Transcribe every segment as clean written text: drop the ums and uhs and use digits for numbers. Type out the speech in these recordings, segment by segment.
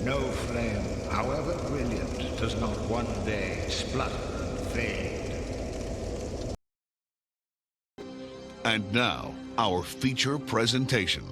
No flame, however brilliant, does not one day splutter and fade. And now, our feature presentation.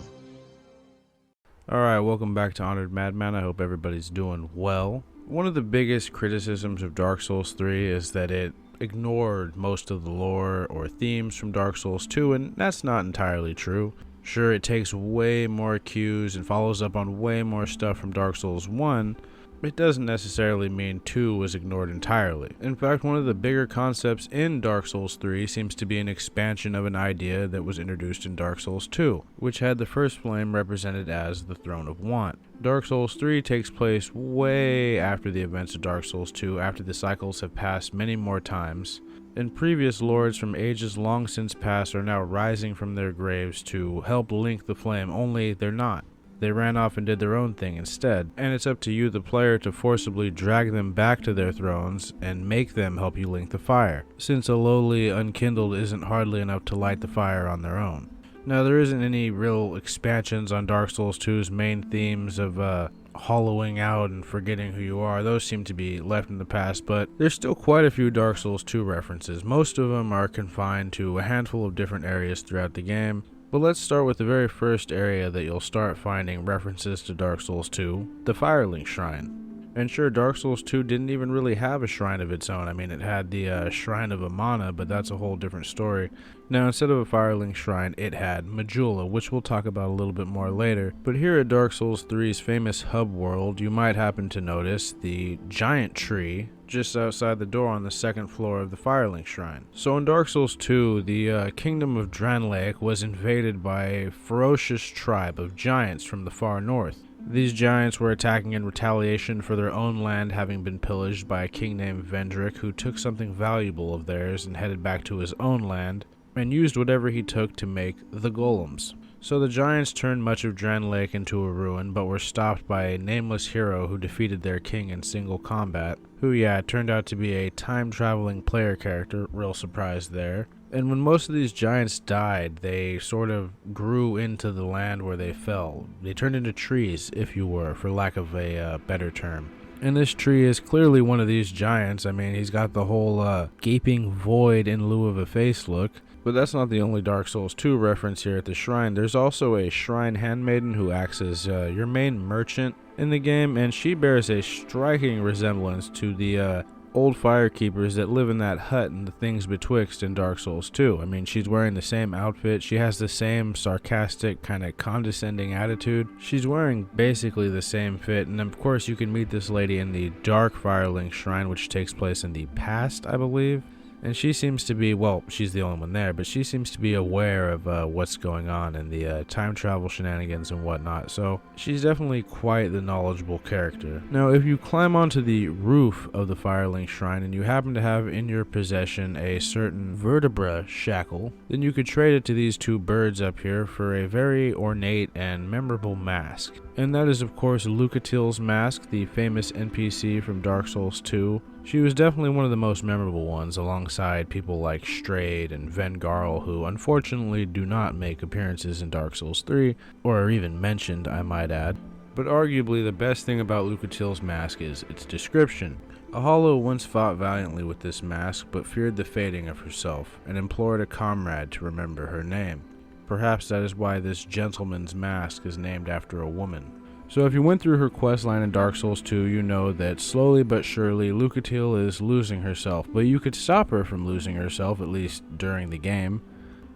Alright, welcome back to Honored Madman. I hope everybody's doing well. One of the biggest criticisms of Dark Souls 3 is that it ignored most of the lore or themes from Dark Souls 2, and that's not entirely true. Sure, it takes way more cues and follows up on way more stuff from Dark Souls 1, but it doesn't necessarily mean 2 was ignored entirely. In fact, one of the bigger concepts in Dark Souls 3 seems to be an expansion of an idea that was introduced in Dark Souls 2, which had the first flame represented as the Throne of Want. Dark Souls 3 takes place way after the events of Dark Souls 2, after the cycles have passed many more times, and previous lords from ages long since past are now rising from their graves to help link the flame, only they're not. They ran off and did their own thing instead, and it's up to you, the player, to forcibly drag them back to their thrones and make them help you link the fire, since a lowly unkindled isn't hardly enough to light the fire on their own. Now, there isn't any real expansions on Dark Souls 2's main themes of hollowing out and forgetting who you are. Those seem to be left in the past, but there's still quite a few Dark Souls 2 references. Most of them are confined to a handful of different areas throughout the game. But let's start with the very first area that you'll start finding references to Dark Souls 2, the Firelink Shrine. And sure, Dark Souls 2 didn't even really have a shrine of its own. I mean, it had the Shrine of Amana, but that's a whole different story. Now, instead of a Firelink Shrine, it had Majula, which we'll talk about a little bit more later. But here at Dark Souls 3's famous hub world, you might happen to notice the giant tree just outside the door on the second floor of the Firelink Shrine. So in Dark Souls 2, the kingdom of Dranlake was invaded by a ferocious tribe of giants from the far north. These giants were attacking in retaliation for their own land having been pillaged by a king named Vendrick, who took something valuable of theirs and headed back to his own land, and used whatever he took to make the golems. So the giants turned much of Dranlake into a ruin, but were stopped by a nameless hero who defeated their king in single combat, who turned out to be a time-traveling player character, real surprise there. And when most of these giants died, they sort of grew into the land where they fell. They turned into trees, if you were, for lack of a better term. And this tree is clearly one of these giants. I mean, he's got the whole gaping void in lieu of a face look. But that's not the only Dark Souls 2 reference here at the shrine. There's also a shrine handmaiden who acts as your main merchant in the game, and she bears a striking resemblance to the old firekeepers that live in that hut and the things betwixt in Dark Souls 2. I mean, she's wearing the same outfit, she has the same sarcastic, kind of condescending attitude. She's wearing basically the same fit, and of course you can meet this lady in the Dark Firelink Shrine, which takes place in the past, I believe. And she seems to be, well, she's the only one there, but she seems to be aware of what's going on and the time travel shenanigans and whatnot. So she's definitely quite the knowledgeable character. Now, if you climb onto the roof of the Firelink Shrine and you happen to have in your possession a certain vertebra shackle, then you could trade it to these two birds up here for a very ornate and memorable mask. And that is, of course, Lucatil's mask, the famous NPC from Dark Souls 2. She was definitely one of the most memorable ones, alongside people like Strayed and Vengarl, who unfortunately do not make appearances in Dark Souls 3, or are even mentioned, I might add. But arguably the best thing about Lucatil's mask is its description. A hollow once fought valiantly with this mask, but feared the fading of herself, and implored a comrade to remember her name. Perhaps that is why this gentleman's mask is named after a woman. So if you went through her questline in Dark Souls 2, you know that slowly but surely Lucatil is losing herself, but you could stop her from losing herself, at least during the game,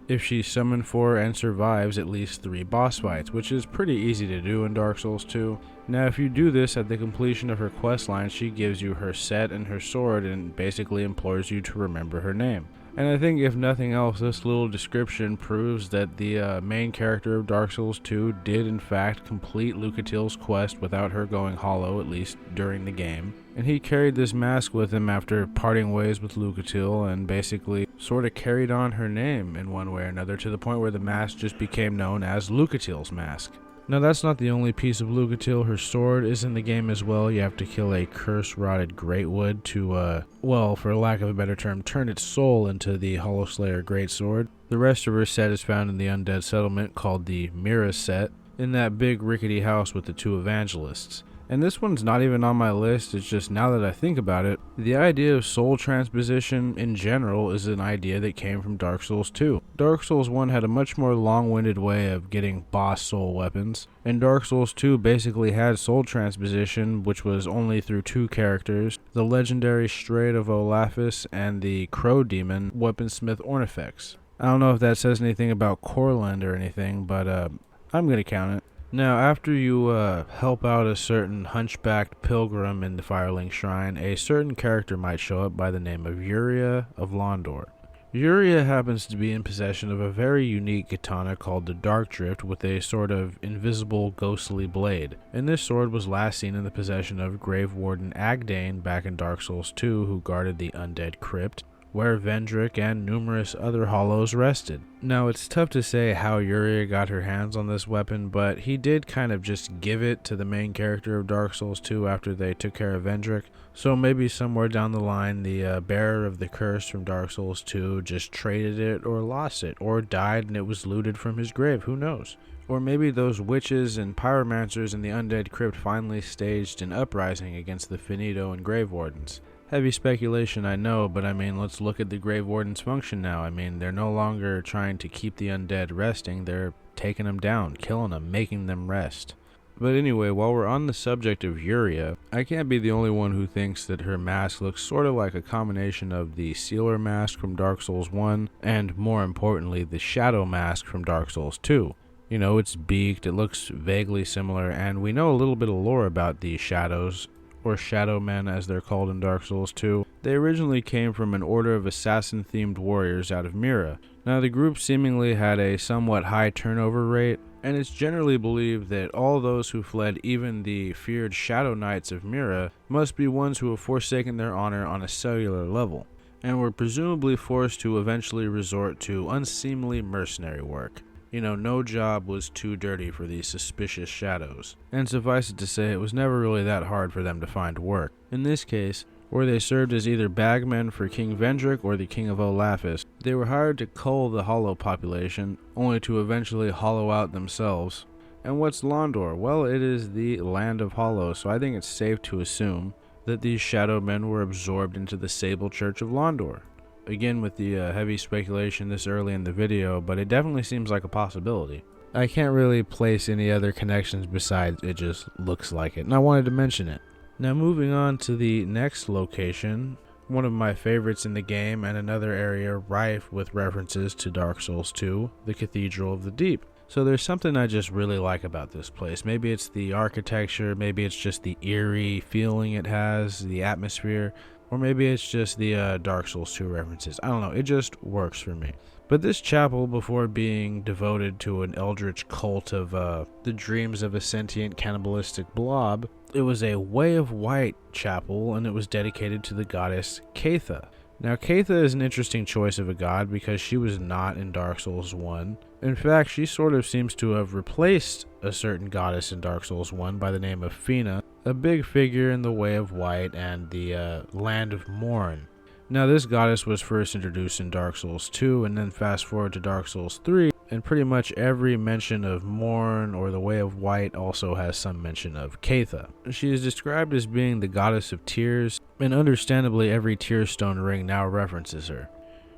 if she summoned for and survives at least 3 boss fights, which is pretty easy to do in Dark Souls 2. Now if you do this at the completion of her questline, she gives you her set and her sword and basically implores you to remember her name. And I think if nothing else, this little description proves that the main character of Dark Souls 2 did in fact complete Lucatil's quest without her going hollow, at least during the game. And he carried this mask with him after parting ways with Lucatil and basically sort of carried on her name in one way or another, to the point where the mask just became known as Lucatil's mask. Now that's not the only piece of Lucatil. Her sword is in the game as well. You have to kill a curse-rotted Greatwood to, well, for lack of a better term, turn its soul into the Oni-slayer greatsword. The rest of her set is found in the undead settlement called the Mira set, in that big rickety house with the 2 evangelists. And this one's not even on my list, it's just now that I think about it, the idea of soul transposition in general is an idea that came from Dark Souls 2. Dark Souls 1 had a much more long-winded way of getting boss soul weapons, and Dark Souls 2 basically had soul transposition, which was only through two characters, the legendary Straight of Olafus and the Crow Demon, Weaponsmith Ornifex. I don't know if that says anything about Corland or anything, but I'm gonna count it. Now, after you help out a certain hunchbacked pilgrim in the Firelink Shrine, a certain character might show up by the name of Yuria of Londor. Yuria happens to be in possession of a very unique katana called the Dark Drift with a sort of invisible ghostly blade, and this sword was last seen in the possession of Grave Warden Agdane back in Dark Souls 2, who guarded the undead crypt, where Vendrick and numerous other hollows rested. Now, it's tough to say how Yuria got her hands on this weapon, but he did kind of just give it to the main character of Dark Souls 2 after they took care of Vendrick, so maybe somewhere down the line the bearer of the curse from Dark Souls 2 just traded it or lost it, or died and it was looted from his grave, who knows? Or maybe those witches and pyromancers in the undead crypt finally staged an uprising against the Finito and Grave Wardens. Heavy speculation, I know, but I mean, let's look at the Grave Warden's function now. I mean, they're no longer trying to keep the undead resting, they're taking them down, killing them, making them rest. But anyway, while we're on the subject of Yuria, I can't be the only one who thinks that her mask looks sort of like a combination of the Sealer mask from Dark Souls 1, and more importantly, the Shadow mask from Dark Souls 2. You know, it's beaked, it looks vaguely similar, and we know a little bit of lore about these shadows, or Shadow Men as they're called in Dark Souls 2. They originally came from an order of assassin-themed warriors out of Mira. Now, the group seemingly had a somewhat high turnover rate, and it's generally believed that all those who fled even the feared Shadow Knights of Mira must be ones who have forsaken their honor on a cellular level, and were presumably forced to eventually resort to unseemly mercenary work. You know, no job was too dirty for these suspicious shadows, and suffice it to say, it was never really that hard for them to find work. In this case, where they served as either bagmen for King Vendrick or the King of Olafus, they were hired to cull the hollow population, only to eventually hollow out themselves. And what's Londor? Well, it is the land of hollows, so I think it's safe to assume that these shadow men were absorbed into the Sable Church of Londor. Again, with the heavy speculation this early in the video, but it definitely seems like a possibility. I can't really place any other connections besides it just looks like it, and I wanted to mention it. Now, moving on to the next location, one of my favorites in the game and another area rife with references to Dark Souls 2, the Cathedral of the Deep. So there's something I just really like about this place. Maybe it's the architecture, maybe it's just the eerie feeling it has, the atmosphere, or maybe it's just the Dark Souls 2 references. I don't know, it just works for me. But this chapel, before being devoted to an eldritch cult of the dreams of a sentient cannibalistic blob, it was a Way of White chapel, and it was dedicated to the goddess Caitha. Now, Caitha is an interesting choice of a god because she was not in Dark Souls 1. In fact, she sort of seems to have replaced a certain goddess in Dark Souls 1 by the name of Fina, a big figure in the Way of White and the Land of Morn. Now, this goddess was first introduced in Dark Souls 2, and then fast forward to Dark Souls 3, and pretty much every mention of Morn or the Way of White also has some mention of Caitha. She is described as being the goddess of tears, and understandably every Tearstone ring now references her.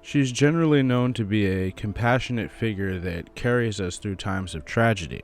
She's generally known to be a compassionate figure that carries us through times of tragedy.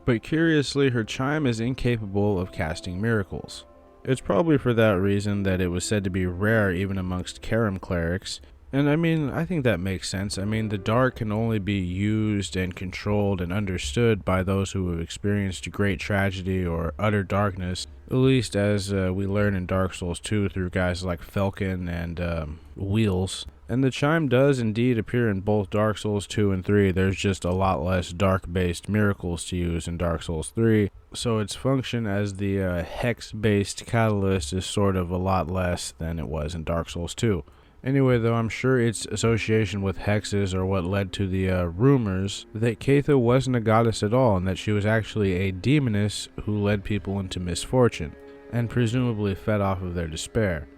But curiously, her chime is incapable of casting miracles. It's probably for that reason that it was said to be rare even amongst Karim clerics. And I mean, I think that makes sense. I mean, the dark can only be used and controlled and understood by those who have experienced great tragedy or utter darkness, at least as we learn in Dark Souls 2 through guys like Falcon and Wheels. And the chime does indeed appear in both Dark Souls 2 and 3. There's just a lot less dark-based miracles to use in Dark Souls 3, so its function as the hex-based catalyst is sort of a lot less than it was in Dark Souls 2. Anyway, though, I'm sure its association with hexes are what led to the rumors that Caitha wasn't a goddess at all, and that she was actually a demoness who led people into misfortune, and presumably fed off of their despair.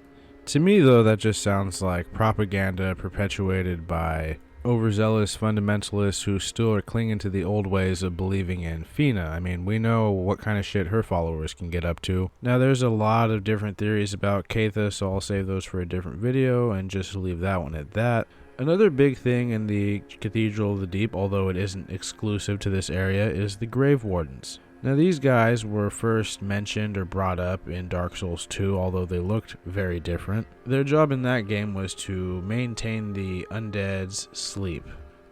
To me, though, that just sounds like propaganda perpetuated by overzealous fundamentalists who still are clinging to the old ways of believing in Fina. I mean, we know what kind of shit her followers can get up to. Now, there's a lot of different theories about Catha, so I'll save those for a different video and just leave that one at that. Another big thing in the Cathedral of the Deep, although it isn't exclusive to this area, is the Grave Wardens. Now, these guys were first mentioned or brought up in Dark Souls 2, although they looked very different. Their job in that game was to maintain the undead's sleep,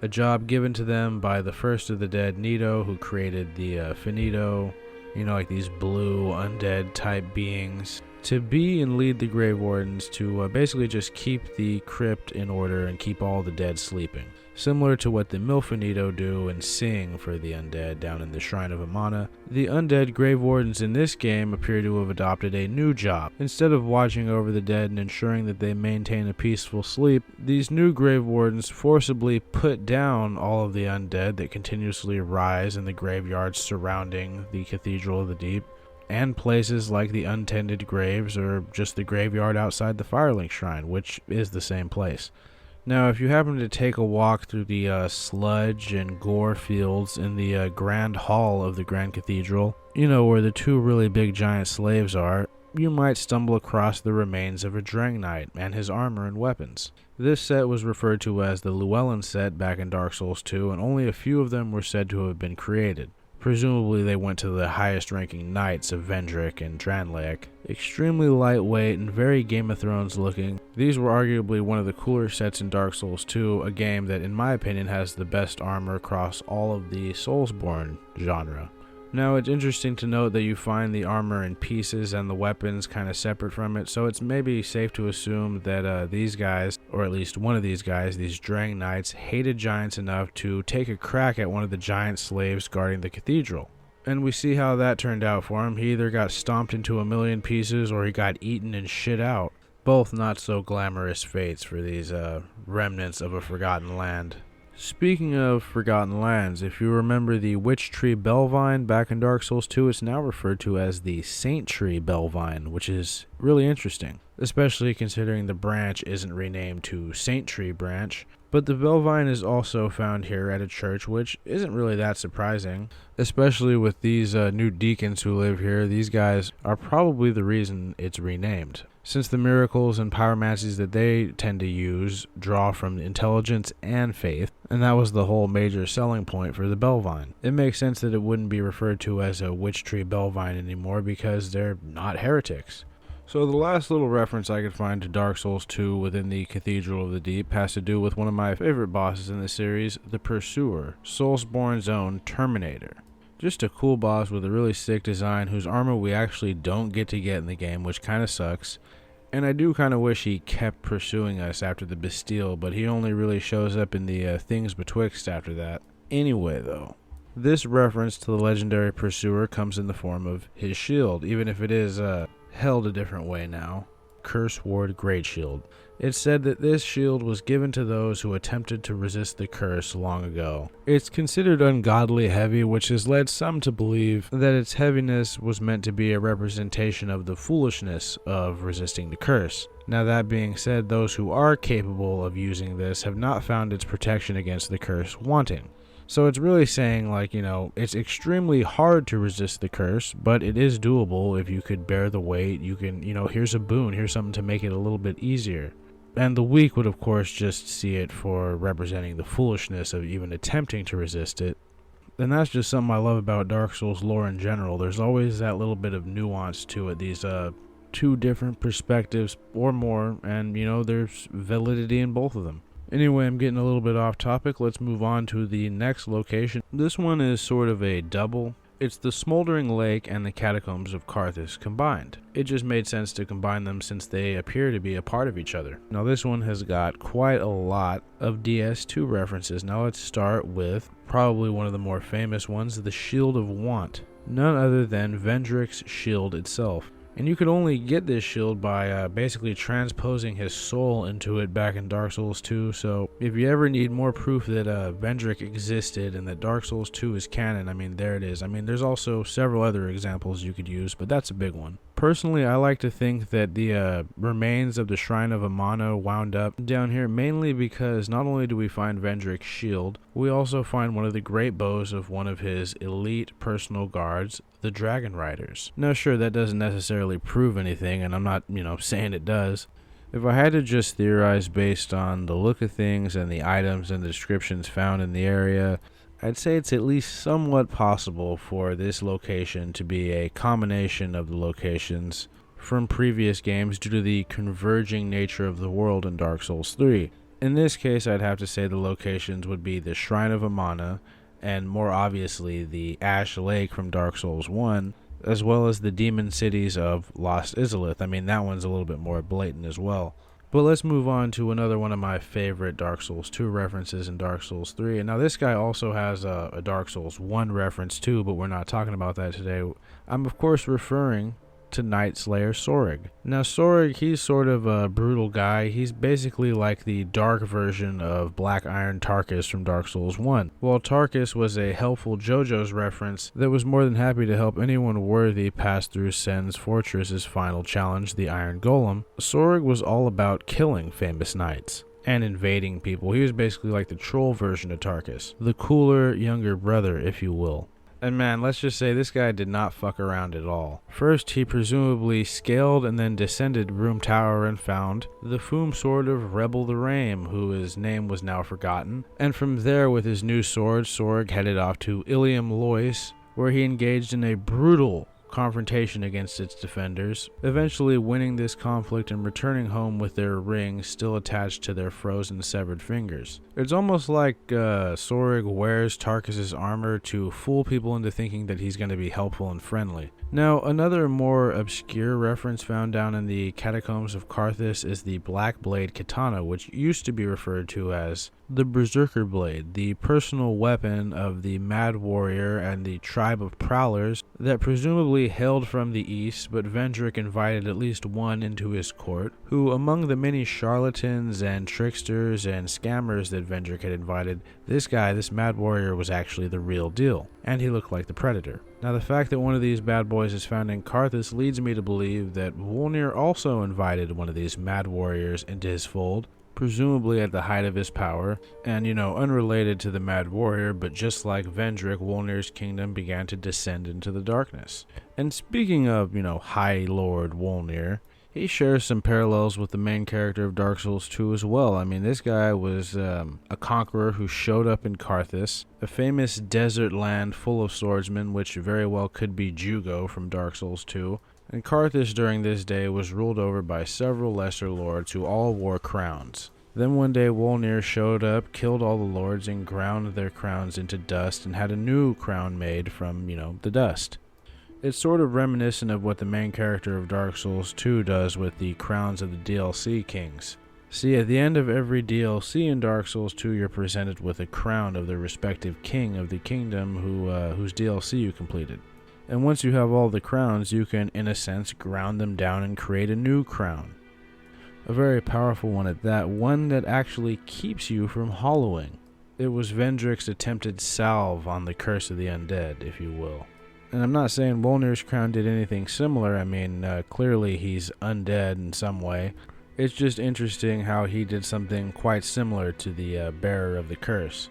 a job given to them by the first of the dead, Nito, who created the Finito, like these blue undead type beings, to be and lead the Grave Wardens to basically just keep the crypt in order and keep all the dead sleeping. Similar to what the Milfinito do and sing for the undead down in the Shrine of Amana, the undead Grave Wardens in this game appear to have adopted a new job. Instead of watching over the dead and ensuring that they maintain a peaceful sleep, these new Grave Wardens forcibly put down all of the undead that continuously rise in the graveyards surrounding the Cathedral of the Deep, and places like the untended graves or just the graveyard outside the Firelink Shrine, which is the same place. Now, if you happen to take a walk through the sludge and gore fields in the Grand Hall of the Grand Cathedral, where the two really big giant slaves are, you might stumble across the remains of a Drang Knight and his armor and weapons. This set was referred to as the Llewellyn set back in Dark Souls 2, and only a few of them were said to have been created. Presumably they went to the highest ranking knights of Vendrick and Dranlaek. Extremely lightweight and very Game of Thrones looking, these were arguably one of the cooler sets in Dark Souls 2, a game that in my opinion has the best armor across all of the Soulsborne genre. Now, it's interesting to note that you find the armor in pieces and the weapons kind of separate from it, so it's maybe safe to assume that these guys, or at least one of these guys, these Drang Knights, hated giants enough to take a crack at one of the giant slaves guarding the cathedral. And we see how that turned out for him. He either got stomped into a million pieces or he got eaten and shit out. Both not so glamorous fates for these remnants of a forgotten land. Speaking of Forgotten Lands, if you remember the Witch Tree Bellvine back in Dark Souls 2, it's now referred to as the Saint Tree Bellvine, which is really interesting, especially considering the branch isn't renamed to Saint Tree Branch. But the Bellvine is also found here at a church, which isn't really that surprising, especially with these new deacons who live here. These guys are probably the reason it's renamed, since the miracles and pyromancies that they tend to use draw from intelligence and faith, and that was the whole major selling point for the Bellvine. It makes sense that it wouldn't be referred to as a Witch Tree Bellvine anymore because they're not heretics. So the last little reference I could find to Dark Souls 2 within the Cathedral of the Deep has to do with one of my favorite bosses in the series, the Pursuer, Soulsborne's own Terminator. Just a cool boss with a really sick design whose armor we actually don't get to get in the game, which kind of sucks. And I do kind of wish he kept pursuing us after the Bastille, but he only really shows up in the Things Betwixt after that. Anyway though, this reference to the legendary Pursuer comes in the form of his shield, even if it is held a different way now. Curse Ward Great Shield. It's said that this shield was given to those who attempted to resist the curse long ago. It's considered ungodly heavy, which has led some to believe that its heaviness was meant to be a representation of the foolishness of resisting the curse. Now, that being said, those who are capable of using this have not found its protection against the curse wanting. So it's really saying, it's extremely hard to resist the curse, but it is doable if you could bear the weight. You can, here's a boon, here's something to make it a little bit easier. And the weak would, of course, just see it for representing the foolishness of even attempting to resist it. And that's just something I love about Dark Souls lore in general. There's always that little bit of nuance to it, these two different perspectives or more, and, there's validity in both of them. Anyway, I'm getting a little bit off topic. Let's move on to the next location. This one is sort of a double. It's the Smoldering Lake and the Catacombs of Carthus combined. It just made sense to combine them since they appear to be a part of each other. Now this one has got quite a lot of DS2 references. Now let's start with probably one of the more famous ones, the Shield of Want. None other than Vendrick's shield itself. And you could only get this shield by basically transposing his soul into it back in Dark Souls 2. So if you ever need more proof that Vendrick existed and that Dark Souls 2 is canon, I mean, there it is. I mean, there's also several other examples you could use, but that's a big one. Personally, I like to think that the remains of the Shrine of Amano wound up down here mainly because not only do we find Vendrick's shield, we also find one of the great bows of one of his elite personal guards, the Dragon Riders. Now sure, that doesn't necessarily prove anything, and I'm not, saying it does. If I had to just theorize based on the look of things and the items and the descriptions found in the area, I'd say it's at least somewhat possible for this location to be a combination of the locations from previous games due to the converging nature of the world in Dark Souls 3. In this case, I'd have to say the locations would be the Shrine of Amana, and more obviously the Ash Lake from Dark Souls 1, as well as the demon cities of Lost Izalith. I mean, that one's a little bit more blatant as well. But let's move on to another one of my favorite Dark Souls 2 references in Dark Souls 3. And now this guy also has a Dark Souls 1 reference too, but we're not talking about that today. I'm of course referring to Slayer Sorig. Now Sorig, he's sort of a brutal guy. He's basically like the dark version of Black Iron Tarkus from Dark Souls 1. While Tarkus was a helpful JoJo's reference that was more than happy to help anyone worthy pass through Sen's Fortress's final challenge, the Iron Golem, Sorig was all about killing famous knights and invading people. He was basically like the troll version of Tarkus, the cooler younger brother, if you will. And man, let's just say this guy did not fuck around at all. First, he presumably scaled and then descended Room Tower and found the Foom sword of Rebel the Rame, whose name was now forgotten. And from there, with his new sword, Sorig headed off to Ilium Lois, where he engaged in a brutal confrontation against its defenders, eventually winning this conflict and returning home with their rings still attached to their frozen severed fingers. It's almost like Sorig wears Tarkus's armor to fool people into thinking that he's going to be helpful and friendly. Now, another more obscure reference found down in the catacombs of Carthus is the Black Blade Katana, which used to be referred to as the Berserker Blade, the personal weapon of the Mad Warrior and the tribe of Prowlers that presumably hailed from the east, but Vendrick invited at least one into his court, who among the many charlatans and tricksters and scammers that Vendrick had invited, this Mad Warrior was actually the real deal, and he looked like the Predator. Now the fact that one of these bad boys is found in Carthus leads me to believe that Wolnir also invited one of these Mad Warriors into his fold, presumably at the height of his power, and unrelated to the Mad Warrior, but just like Vendrick, Wolnir's kingdom began to descend into the darkness. And speaking of, High Lord Wolnir, he shares some parallels with the main character of Dark Souls 2 as well. I mean, this guy was a conqueror who showed up in Carthus, a famous desert land full of swordsmen, which very well could be Jugo from Dark Souls 2. And Carthus during this day was ruled over by several lesser lords who all wore crowns. Then one day Wolnir showed up, killed all the lords, and ground their crowns into dust and had a new crown made from, the dust. It's sort of reminiscent of what the main character of Dark Souls 2 does with the crowns of the DLC kings. See, at the end of every DLC in Dark Souls 2, you're presented with a crown of the respective king of the kingdom whose DLC you completed. And once you have all the crowns, you can, in a sense, ground them down and create a new crown. A very powerful one at that, one that actually keeps you from hollowing. It was Vendrick's attempted salve on the curse of the undead, if you will. And I'm not saying Wolnir's crown did anything similar. I mean, clearly he's undead in some way. It's just interesting how he did something quite similar to the bearer of the curse.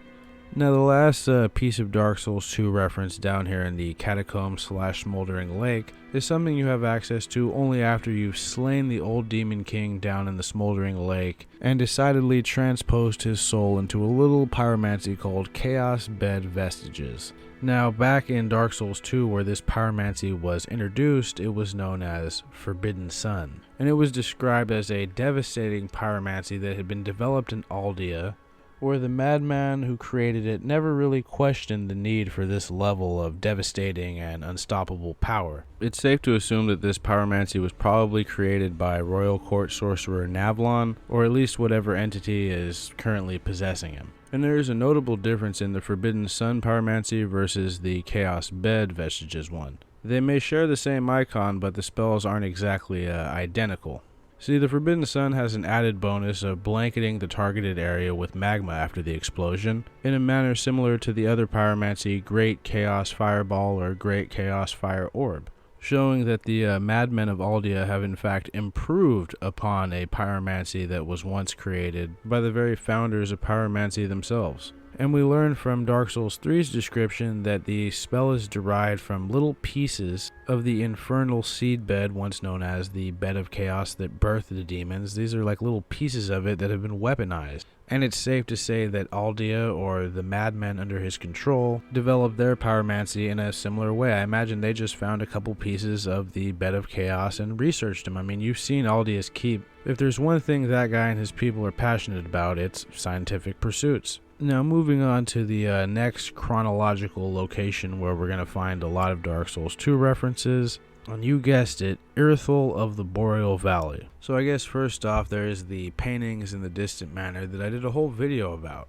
Now the last piece of Dark Souls 2 reference down here in the Catacomb/Smoldering Lake is something you have access to only after you've slain the old Demon King down in the Smoldering Lake and decidedly transposed his soul into a little pyromancy called Chaos Bed Vestiges. Now back in Dark Souls 2 where this pyromancy was introduced, it was known as Forbidden Sun, and it was described as a devastating pyromancy that had been developed in Aldia, where the madman who created it never really questioned the need for this level of devastating and unstoppable power. It's safe to assume that this pyromancy was probably created by Royal Court sorcerer Navlon, or at least whatever entity is currently possessing him. And there is a notable difference in the Forbidden Sun pyromancy versus the Chaos Bed Vestiges one. They may share the same icon, but the spells aren't exactly identical. See, the Forbidden Sun has an added bonus of blanketing the targeted area with magma after the explosion, in a manner similar to the other pyromancy Great Chaos Fireball or Great Chaos Fire Orb, showing that the madmen of Aldia have in fact improved upon a pyromancy that was once created by the very founders of pyromancy themselves. And we learn from Dark Souls 3's description that the spell is derived from little pieces of the infernal seedbed, once known as the Bed of Chaos that birthed the demons. These are like little pieces of it that have been weaponized. And it's safe to say that Aldia, or the madmen under his control, developed their pyromancy in a similar way. I imagine they just found a couple pieces of the Bed of Chaos and researched them. I mean, you've seen Aldia's Keep. If there's one thing that guy and his people are passionate about, it's scientific pursuits. Now, moving on to the next chronological location where we're going to find a lot of Dark Souls 2 references, and you guessed it, Irithyll of the Boreal Valley. So I guess first off, there is the paintings in the distant manor that I did a whole video about.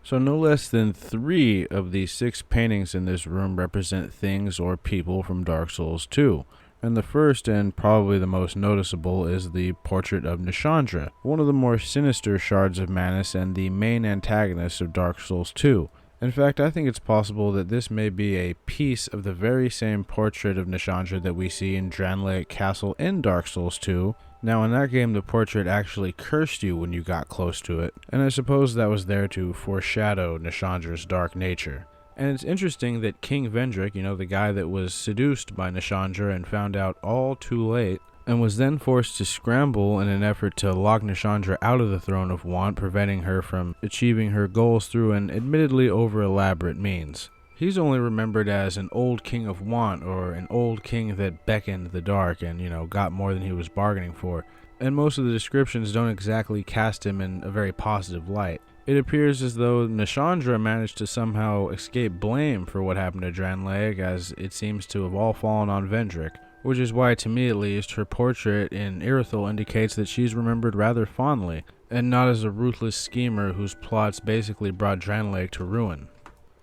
So no less than 3 of the 6 paintings in this room represent things or people from Dark Souls 2. And the first and probably the most noticeable is the portrait of Nishandra, one of the more sinister shards of Manus and the main antagonist of Dark Souls 2. In fact, I think it's possible that this may be a piece of the very same portrait of Nishandra that we see in Dranlake Castle in Dark Souls 2. Now, in that game, the portrait actually cursed you when you got close to it, and I suppose that was there to foreshadow Nishandra's dark nature. And it's interesting that King Vendrick, the guy that was seduced by Nishandra and found out all too late, and was then forced to scramble in an effort to lock Nishandra out of the Throne of Want, preventing her from achieving her goals through an admittedly over-elaborate means. He's only remembered as an old king of want, or an old king that beckoned the dark and, got more than he was bargaining for. And most of the descriptions don't exactly cast him in a very positive light. It appears as though Nishandra managed to somehow escape blame for what happened to Dranlake, as it seems to have all fallen on Vendrick, which is why, to me at least, her portrait in Irithyll indicates that she's remembered rather fondly, and not as a ruthless schemer whose plots basically brought Dranlake to ruin.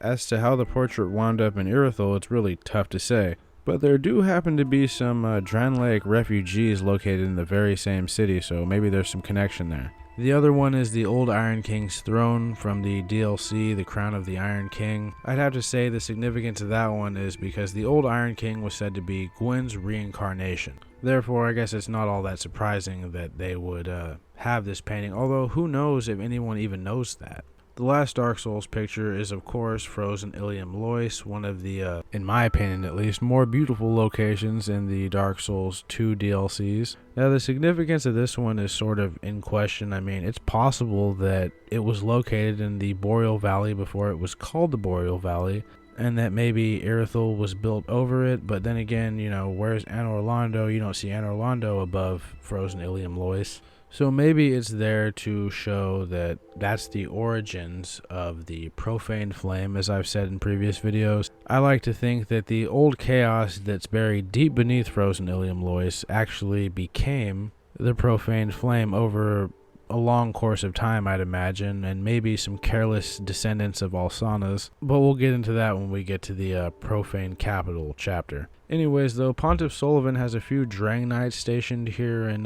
As to how the portrait wound up in Irithyll, it's really tough to say, but there do happen to be some Dranlake refugees located in the very same city, so maybe there's some connection there. The other one is the Old Iron King's throne from the DLC, The Crown of the Iron King. I'd have to say the significance of that one is because the Old Iron King was said to be Gwyn's reincarnation. Therefore, I guess it's not all that surprising that they would have this painting, although who knows if anyone even knows that. The last Dark Souls picture is, of course, Frozen Ilium Lois, one of the, in my opinion at least, more beautiful locations in the Dark Souls 2 DLCs. Now, the significance of this one is sort of in question. I mean, it's possible that it was located in the Boreal Valley before it was called the Boreal Valley, and that maybe Irithyll was built over it, but then again, where's Anor Londo? You don't see Anor Londo above Frozen Ilium Lois. So maybe it's there to show that that's the origins of the profane flame, as I've said in previous videos. I like to think that the old chaos that's buried deep beneath Frozen Ilium Lois actually became the profane flame over a long course of time, I'd imagine, and maybe some careless descendants of Alsanas, but we'll get into that when we get to the Profane Capital chapter. Anyways, though, Pontiff Sullivan has a few Drang Knights stationed here in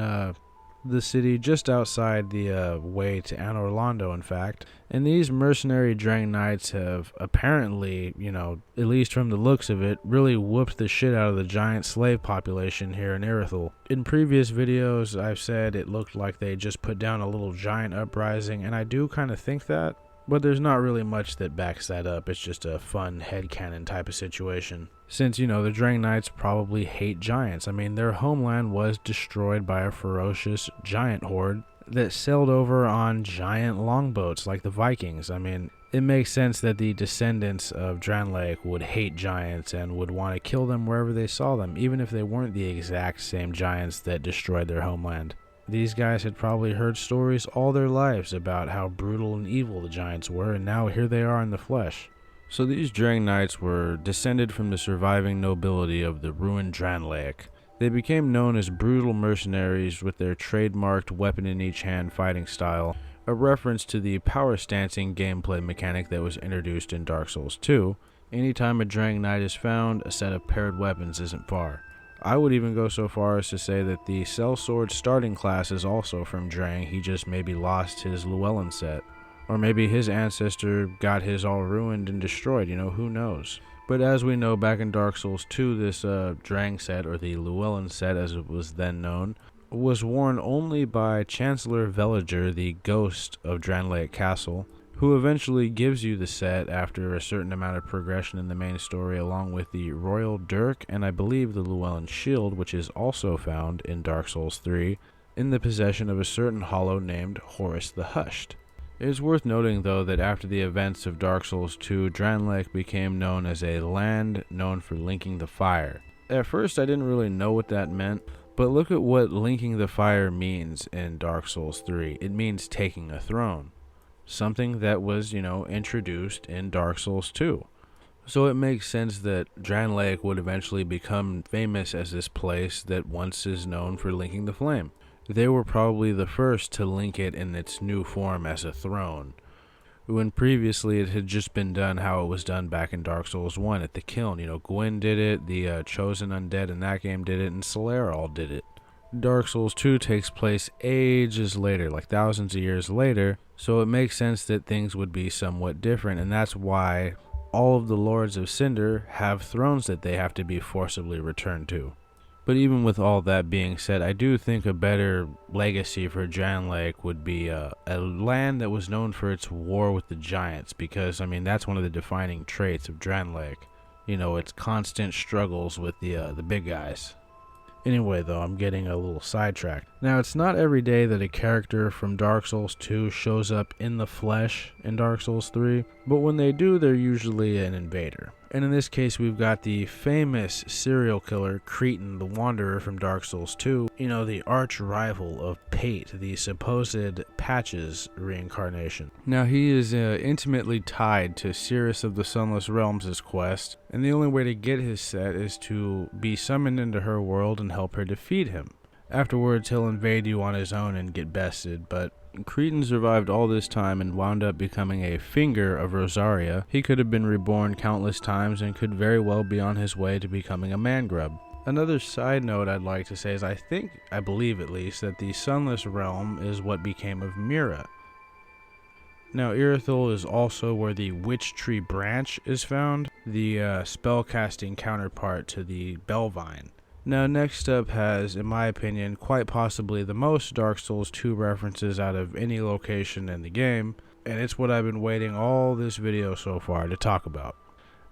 the city just outside the way to Anor Londo, in fact. And these mercenary Drang Knights have apparently, at least from the looks of it, really whooped the shit out of the giant slave population here in Irithyll. In previous videos, I've said it looked like they just put down a little giant uprising, and I do kind of think that, but there's not really much that backs that up. It's just a fun headcanon type of situation. Since, the Drang Knights probably hate giants. I mean, their homeland was destroyed by a ferocious giant horde that sailed over on giant longboats like the Vikings. I mean, it makes sense that the descendants of Dranlake would hate giants and would want to kill them wherever they saw them, even if they weren't the exact same giants that destroyed their homeland. These guys had probably heard stories all their lives about how brutal and evil the giants were, and now here they are in the flesh. So these Drang Knights were descended from the surviving nobility of the ruined Dranlake. They became known as brutal mercenaries with their trademarked weapon in each hand fighting style, a reference to the power stancing gameplay mechanic that was introduced in Dark Souls 2, Anytime a Drang Knight is found, a set of paired weapons isn't far. I would even go so far as to say that the sellsword starting class is also from Drang. He just maybe lost his Llewellyn set. Or maybe his ancestor got his all ruined and destroyed, who knows. But as we know, back in Dark Souls 2, this Drang set, or the Llewellyn set as it was then known, was worn only by Chancellor Velager, the ghost of Dranlake Castle, who eventually gives you the set after a certain amount of progression in the main story, along with the Royal Dirk and I believe the Llewellyn Shield, which is also found in Dark Souls 3, in the possession of a certain hollow named Horus the Hushed. It is worth noting, though, that after the events of Dark Souls 2, Dranlake became known as a land known for linking the fire. At first, I didn't really know what that meant, but look at what linking the fire means in Dark Souls 3. It means taking a throne. Something that was, introduced in Dark Souls 2. So it makes sense that Dranlake would eventually become famous as this place that once is known for linking the flame. They were probably the first to link it in its new form as a throne, when previously it had just been done how it was done back in Dark Souls 1 at the Kiln. Gwyn did it, the Chosen Undead in that game did it, and Slayer all did it. Dark Souls 2 takes place ages later, like thousands of years later, so it makes sense that things would be somewhat different, and that's why all of the Lords of Cinder have thrones that they have to be forcibly returned to. But even with all that being said, I do think a better legacy for Dranlake would be a land that was known for its war with the giants, because, that's one of the defining traits of Dranlake. Its constant struggles with the big guys. Anyway, though, I'm getting a little sidetracked. Now, it's not every day that a character from Dark Souls 2 shows up in the flesh in Dark Souls 3, but when they do, they're usually an invader. And in this case, we've got the famous serial killer, Cretan the Wanderer from Dark Souls 2, the arch rival of Pate, the supposed Patches reincarnation. Now, he is intimately tied to Cirrus of the Sunless Realms' quest, and the only way to get his set is to be summoned into her world and help her defeat him. Afterwards, he'll invade you on his own and get bested, but Cretan survived all this time and wound up becoming a finger of Rosaria. He could have been reborn countless times and could very well be on his way to becoming a man grub. Another side note I'd like to say is I believe at least, that the Sunless Realm is what became of Mira. Now, Irithyll is also where the Witch Tree Branch is found, the spellcasting counterpart to the Bellvine. Now, next up has, in my opinion, quite possibly the most Dark Souls 2 references out of any location in the game, and it's what I've been waiting all this video so far to talk about.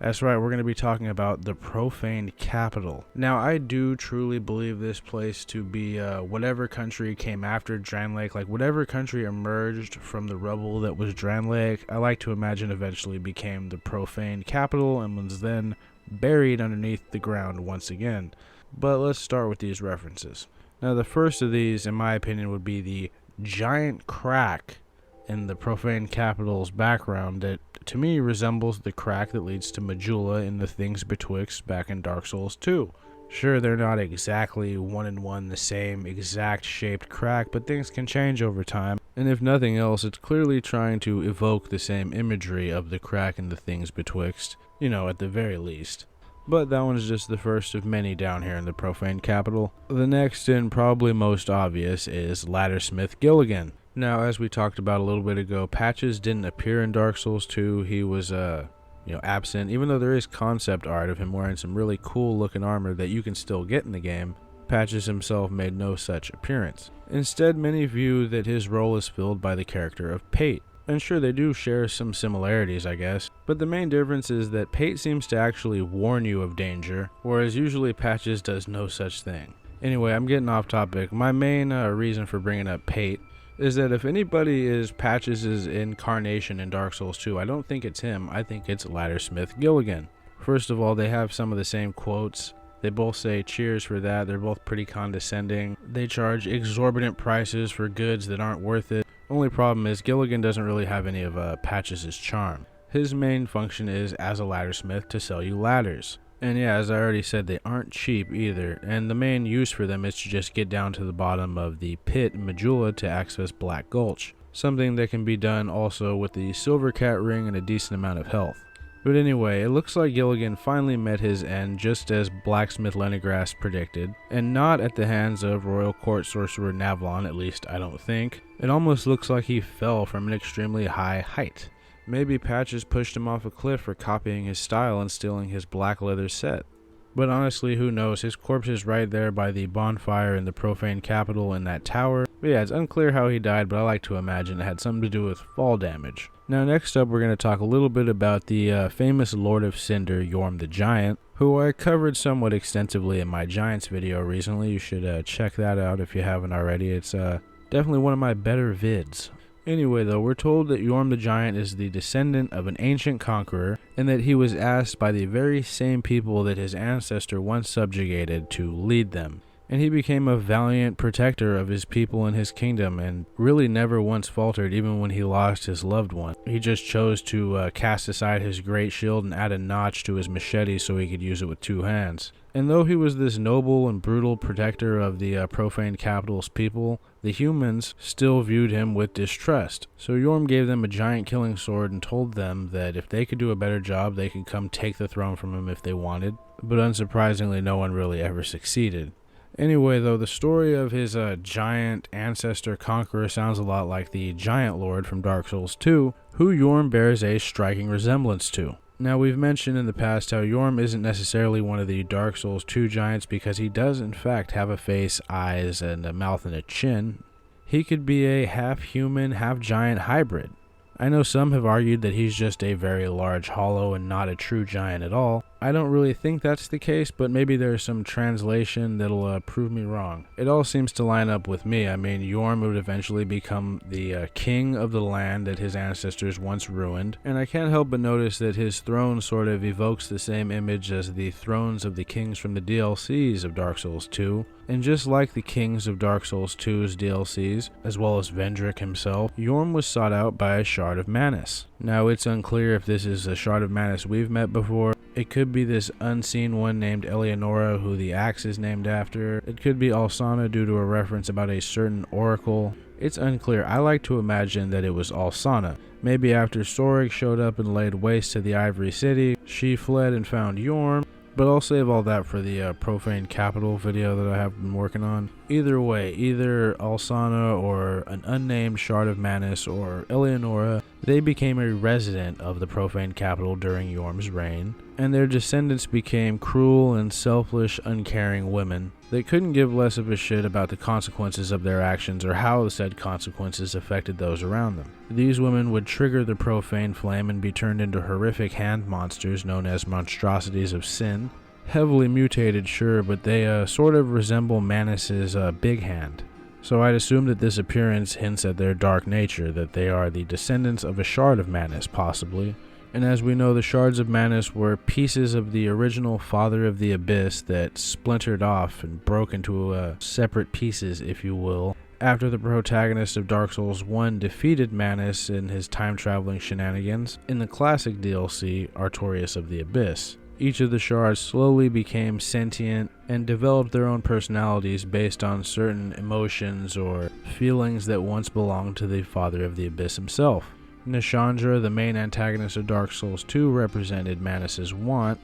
That's right, we're going to be talking about the Profaned Capital. Now, I do truly believe this place to be whatever country came after Dranlake, like whatever country emerged from the rubble that was Dranlake, I like to imagine eventually became the Profaned Capital and was then buried underneath the ground once again. But let's start with these references. Now, the first of these, in my opinion, would be the giant crack in the Profane Capital's background that, to me, resembles the crack that leads to Majula in the Things Betwixt back in Dark Souls 2. Sure, they're not exactly one-in-one the same exact shaped crack, but things can change over time, and if nothing else, it's clearly trying to evoke the same imagery of the crack in the Things Betwixt, at the very least. But that one's just the first of many down here in the Profane Capital. The next and probably most obvious is Laddersmith Gilligan. Now, as we talked about a little bit ago, Patches didn't appear in Dark Souls 2. He was, absent. Even though there is concept art of him wearing some really cool looking armor that you can still get in the game, Patches himself made no such appearance. Instead, many view that his role is filled by the character of Pate. And sure, they do share some similarities, I guess, but the main difference is that Pate seems to actually warn you of danger, whereas usually Patches does no such thing. Anyway, I'm getting off topic. My main reason for bringing up Pate is that if anybody is Patches' incarnation in Dark Souls 2, I don't think it's him, I think it's Laddersmith Gilligan. First of all, they have some of the same quotes. They both say cheers for that, they're both pretty condescending. They charge exorbitant prices for goods that aren't worth it. Only problem is Gilligan doesn't really have any of Patches' charm. His main function is, as a laddersmith, to sell you ladders. And yeah, as I already said, they aren't cheap either, and the main use for them is to just get down to the bottom of the pit in Majula to access Black Gulch. Something that can be done also with the Silver Cat ring and a decent amount of health. But anyway, it looks like Gilligan finally met his end just as Blacksmith Lenegrast predicted, and not at the hands of Royal Court Sorcerer Navlon, at least I don't think. It almost looks like he fell from an extremely high height. Maybe Patches pushed him off a cliff for copying his style and stealing his black leather set. But honestly, who knows? His corpse is right there by the bonfire in the profane capital in that tower. But yeah, it's unclear how he died, but I like to imagine it had something to do with fall damage. Now next up, we're going to talk a little bit about the famous Lord of Cinder, Yorm the Giant, who I covered somewhat extensively in my Giants video recently. You should check that out if you haven't already. It's definitely one of my better vids. Anyway though, we're told that Yorm the Giant is the descendant of an ancient conqueror, and that he was asked by the very same people that his ancestor once subjugated to lead them. And he became a valiant protector of his people and his kingdom, and really never once faltered even when he lost his loved one. He just chose to cast aside his great shield and add a notch to his machete so he could use it with 2 hands. And though he was this noble and brutal protector of the profane capital's people, the humans still viewed him with distrust. So Yorm gave them a giant killing sword and told them that if they could do a better job, they could come take the throne from him if they wanted. But unsurprisingly, no one really ever succeeded. Anyway though, the story of his giant ancestor conqueror sounds a lot like the Giant Lord from Dark Souls 2, who Yorm bears a striking resemblance to. Now, we've mentioned in the past how Yorm isn't necessarily one of the Dark Souls 2 giants because he does in fact have a face, eyes, and a mouth and a chin. He could be a half-human, half-giant hybrid. I know some have argued that he's just a very large hollow and not a true giant at all. I don't really think that's the case, but maybe there's some translation that'll prove me wrong. It all seems to line up with me. I mean, Yorm would eventually become the king of the land that his ancestors once ruined, and I can't help but notice that his throne sort of evokes the same image as the thrones of the kings from the DLCs of Dark Souls 2. And just like the kings of Dark Souls 2's DLCs, as well as Vendrick himself, Yorm was sought out by a Shard of Manus. Now, it's unclear if this is a Shard of Manus we've met before. It could be this unseen one named Eleonora, who the axe is named after. It could be Alsana due to a reference about a certain oracle. It's unclear. I like to imagine that it was Alsana. Maybe after Sorik showed up and laid waste to the Ivory City, she fled and found Yorm. But I'll save all that for the Profane Capital video that I have been working on. Either way, either Alsana or an unnamed Shard of Manus or Eleonora, they became a resident of the Profane Capital during Yorm's reign, and their descendants became cruel and selfish, uncaring women. They couldn't give less of a shit about the consequences of their actions or how the said consequences affected those around them. These women would trigger the profane flame and be turned into horrific hand monsters known as monstrosities of sin. Heavily mutated, sure, but they sort of resemble Manus's big hand. So I'd assume that this appearance hints at their dark nature, that they are the descendants of a Shard of Manus, possibly. And as we know, the Shards of Manus were pieces of the original Father of the Abyss that splintered off and broke into separate pieces, if you will, after the protagonist of Dark Souls 1 defeated Manus in his time-traveling shenanigans in the classic DLC, Artorias of the Abyss. Each of the shards slowly became sentient and developed their own personalities based on certain emotions or feelings that once belonged to the Father of the Abyss himself. Nishandra, the main antagonist of Dark Souls 2, represented Manus's want,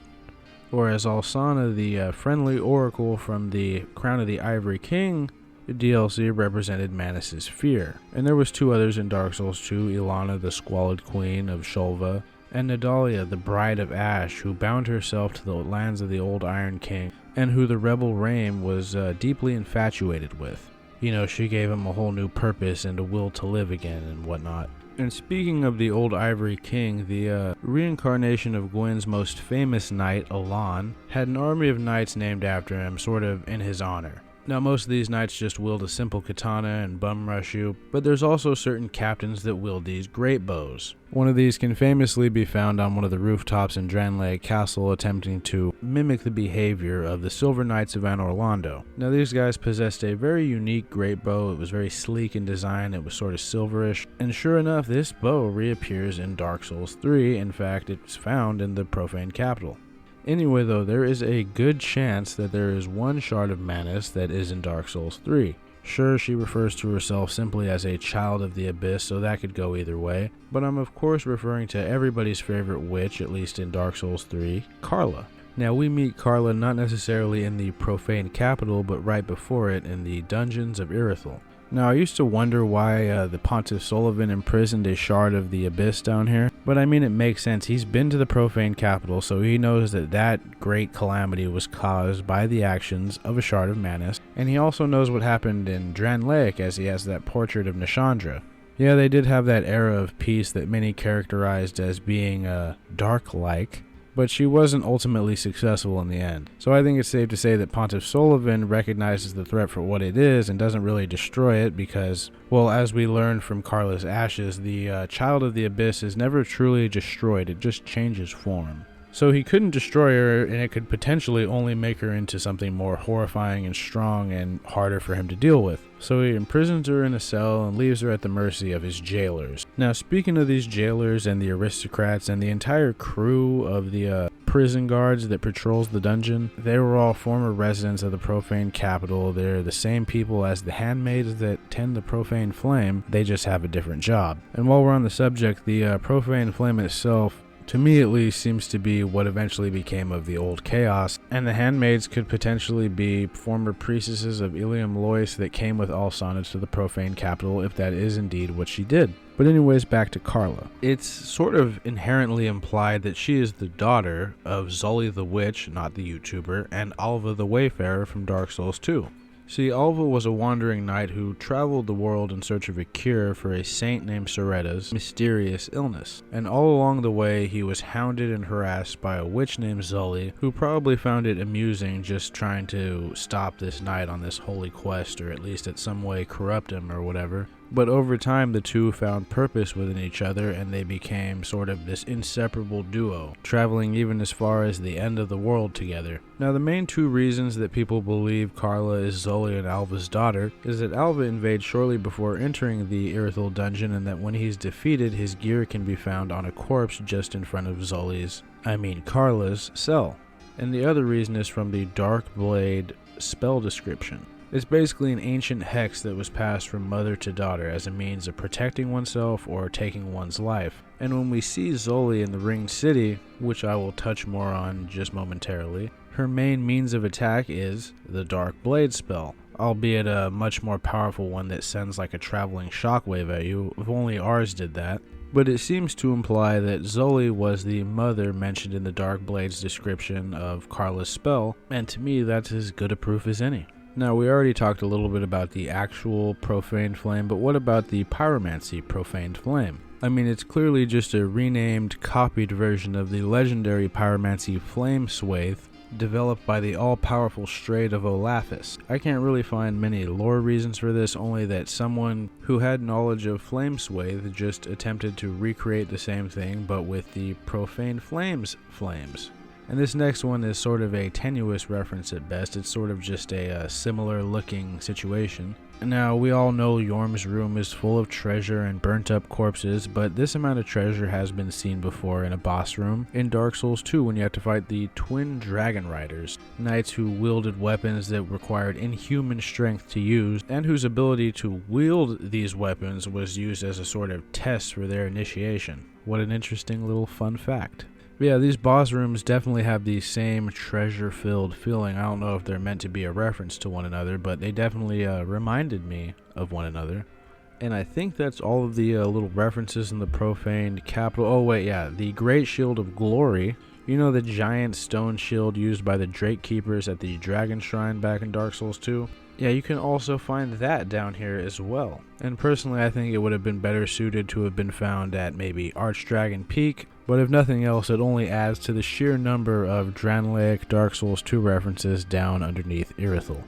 whereas Alsana, the friendly oracle from the Crown of the Ivory King DLC, represented Manus's fear. And there was 2 others in Dark Souls 2, Ilana, the Squalid Queen of Shulva, and Nadalia, the Bride of Ash, who bound herself to the lands of the old Iron King, and who the rebel Raim was deeply infatuated with. You know, she gave him a whole new purpose and a will to live again and whatnot. And speaking of the old Ivory King, the reincarnation of Gwyn's most famous knight, Elan, had an army of knights named after him, sort of in his honor. Now, most of these knights just wield a simple katana and bum rush you, but there's also certain captains that wield these great bows. One of these can famously be found on one of the rooftops in Dranleigh Castle, attempting to mimic the behavior of the Silver Knights of Anor Londo. Now, these guys possessed a very unique great bow. It was very sleek in design, it was sort of silverish, and sure enough, this bow reappears in Dark Souls 3. In fact, it's found in the Profane Capital. Anyway though, there is a good chance that there is one Shard of Manus that is in Dark Souls 3. Sure, she refers to herself simply as a child of the abyss, so that could go either way, but I'm of course referring to everybody's favorite witch, at least in Dark Souls 3, Carla. Now, we meet Carla not necessarily in the profane capital, but right before it in the dungeons of Irithyll. Now, I used to wonder why the Pontiff Sullivan imprisoned a shard of the abyss down here, but I mean, it makes sense. He's been to the profane capital, so he knows that that great calamity was caused by the actions of a shard of Manus, and he also knows what happened in Dranlaic, as he has that portrait of Nishandra. Yeah, they did have that era of peace that many characterized as being dark-like, but she wasn't ultimately successful in the end. So I think it's safe to say that Pontiff Sullivan recognizes the threat for what it is and doesn't really destroy it because, well, as we learned from Carla's ashes, the Child of the Abyss is never truly destroyed, it just changes form. So he couldn't destroy her, and it could potentially only make her into something more horrifying and strong and harder for him to deal with. So he imprisons her in a cell and leaves her at the mercy of his jailers. Now, speaking of these jailers and the aristocrats and the entire crew of the prison guards that patrols the dungeon, they were all former residents of the profane capital. They're the same people as the handmaids that tend the profane flame, they just have a different job. And while we're on the subject, the profane flame itself, to me at least, seems to be what eventually became of the old chaos, and the handmaids could potentially be former priestesses of Ilium Lois that came with Alsana to the profane capital, if that is indeed what she did. But anyways, back to Carla. It's sort of inherently implied that she is the daughter of Zully the Witch, not the YouTuber, and Alva the Wayfarer from Dark Souls 2. See, Alva was a wandering knight who traveled the world in search of a cure for a saint named Soretta's mysterious illness, and all along the way he was hounded and harassed by a witch named Zully, who probably found it amusing just trying to stop this knight on this holy quest, or at least in some way corrupt him or whatever. But over time the two found purpose within each other and they became sort of this inseparable duo, traveling even as far as the end of the world together. Now, the main two reasons that people believe Carla is Zully and Alva's daughter is that Alva invades shortly before entering the Irithyll dungeon, and that when he's defeated, his gear can be found on a corpse just in front of Carla's cell. And the other reason is from the Dark Blade spell description. It's basically an ancient hex that was passed from mother to daughter as a means of protecting oneself or taking one's life. And when we see Zully in the Ringed City, which I will touch more on just momentarily, her main means of attack is the Dark Blade spell, albeit a much more powerful one that sends like a traveling shockwave at you, if only ours did that. But it seems to imply that Zully was the mother mentioned in the Dark Blade's description of Carla's spell, and to me that's as good a proof as any. Now, we already talked a little bit about the actual profaned flame, but what about the pyromancy profaned flame? I mean, it's clearly just a renamed, copied version of the legendary pyromancy flame swathe developed by the all-powerful Strade of Olaphis. I can't really find many lore reasons for this, only that someone who had knowledge of flame swathe just attempted to recreate the same thing, but with the profaned flames. And this next one is sort of a tenuous reference at best. It's sort of just a similar looking situation. Now, we all know Yorm's room is full of treasure and burnt up corpses, but this amount of treasure has been seen before in a boss room in Dark Souls 2 when you have to fight the twin dragon riders, knights who wielded weapons that required inhuman strength to use, and whose ability to wield these weapons was used as a sort of test for their initiation. What an interesting little fun fact. But yeah, these boss rooms definitely have the same treasure-filled feeling. I don't know if they're meant to be a reference to one another, but they definitely reminded me of one another. And I think that's all of the little references in the profaned capital. Oh wait, yeah, the Great Shield of Glory. You know, the giant stone shield used by the Drake Keepers at the Dragon Shrine back in Dark Souls 2? Yeah, you can also find that down here as well. And personally, I think it would have been better suited to have been found at maybe Archdragon Peak, but if nothing else, it only adds to the sheer number of Dranlaic Dark Souls 2 references down underneath Irithyll.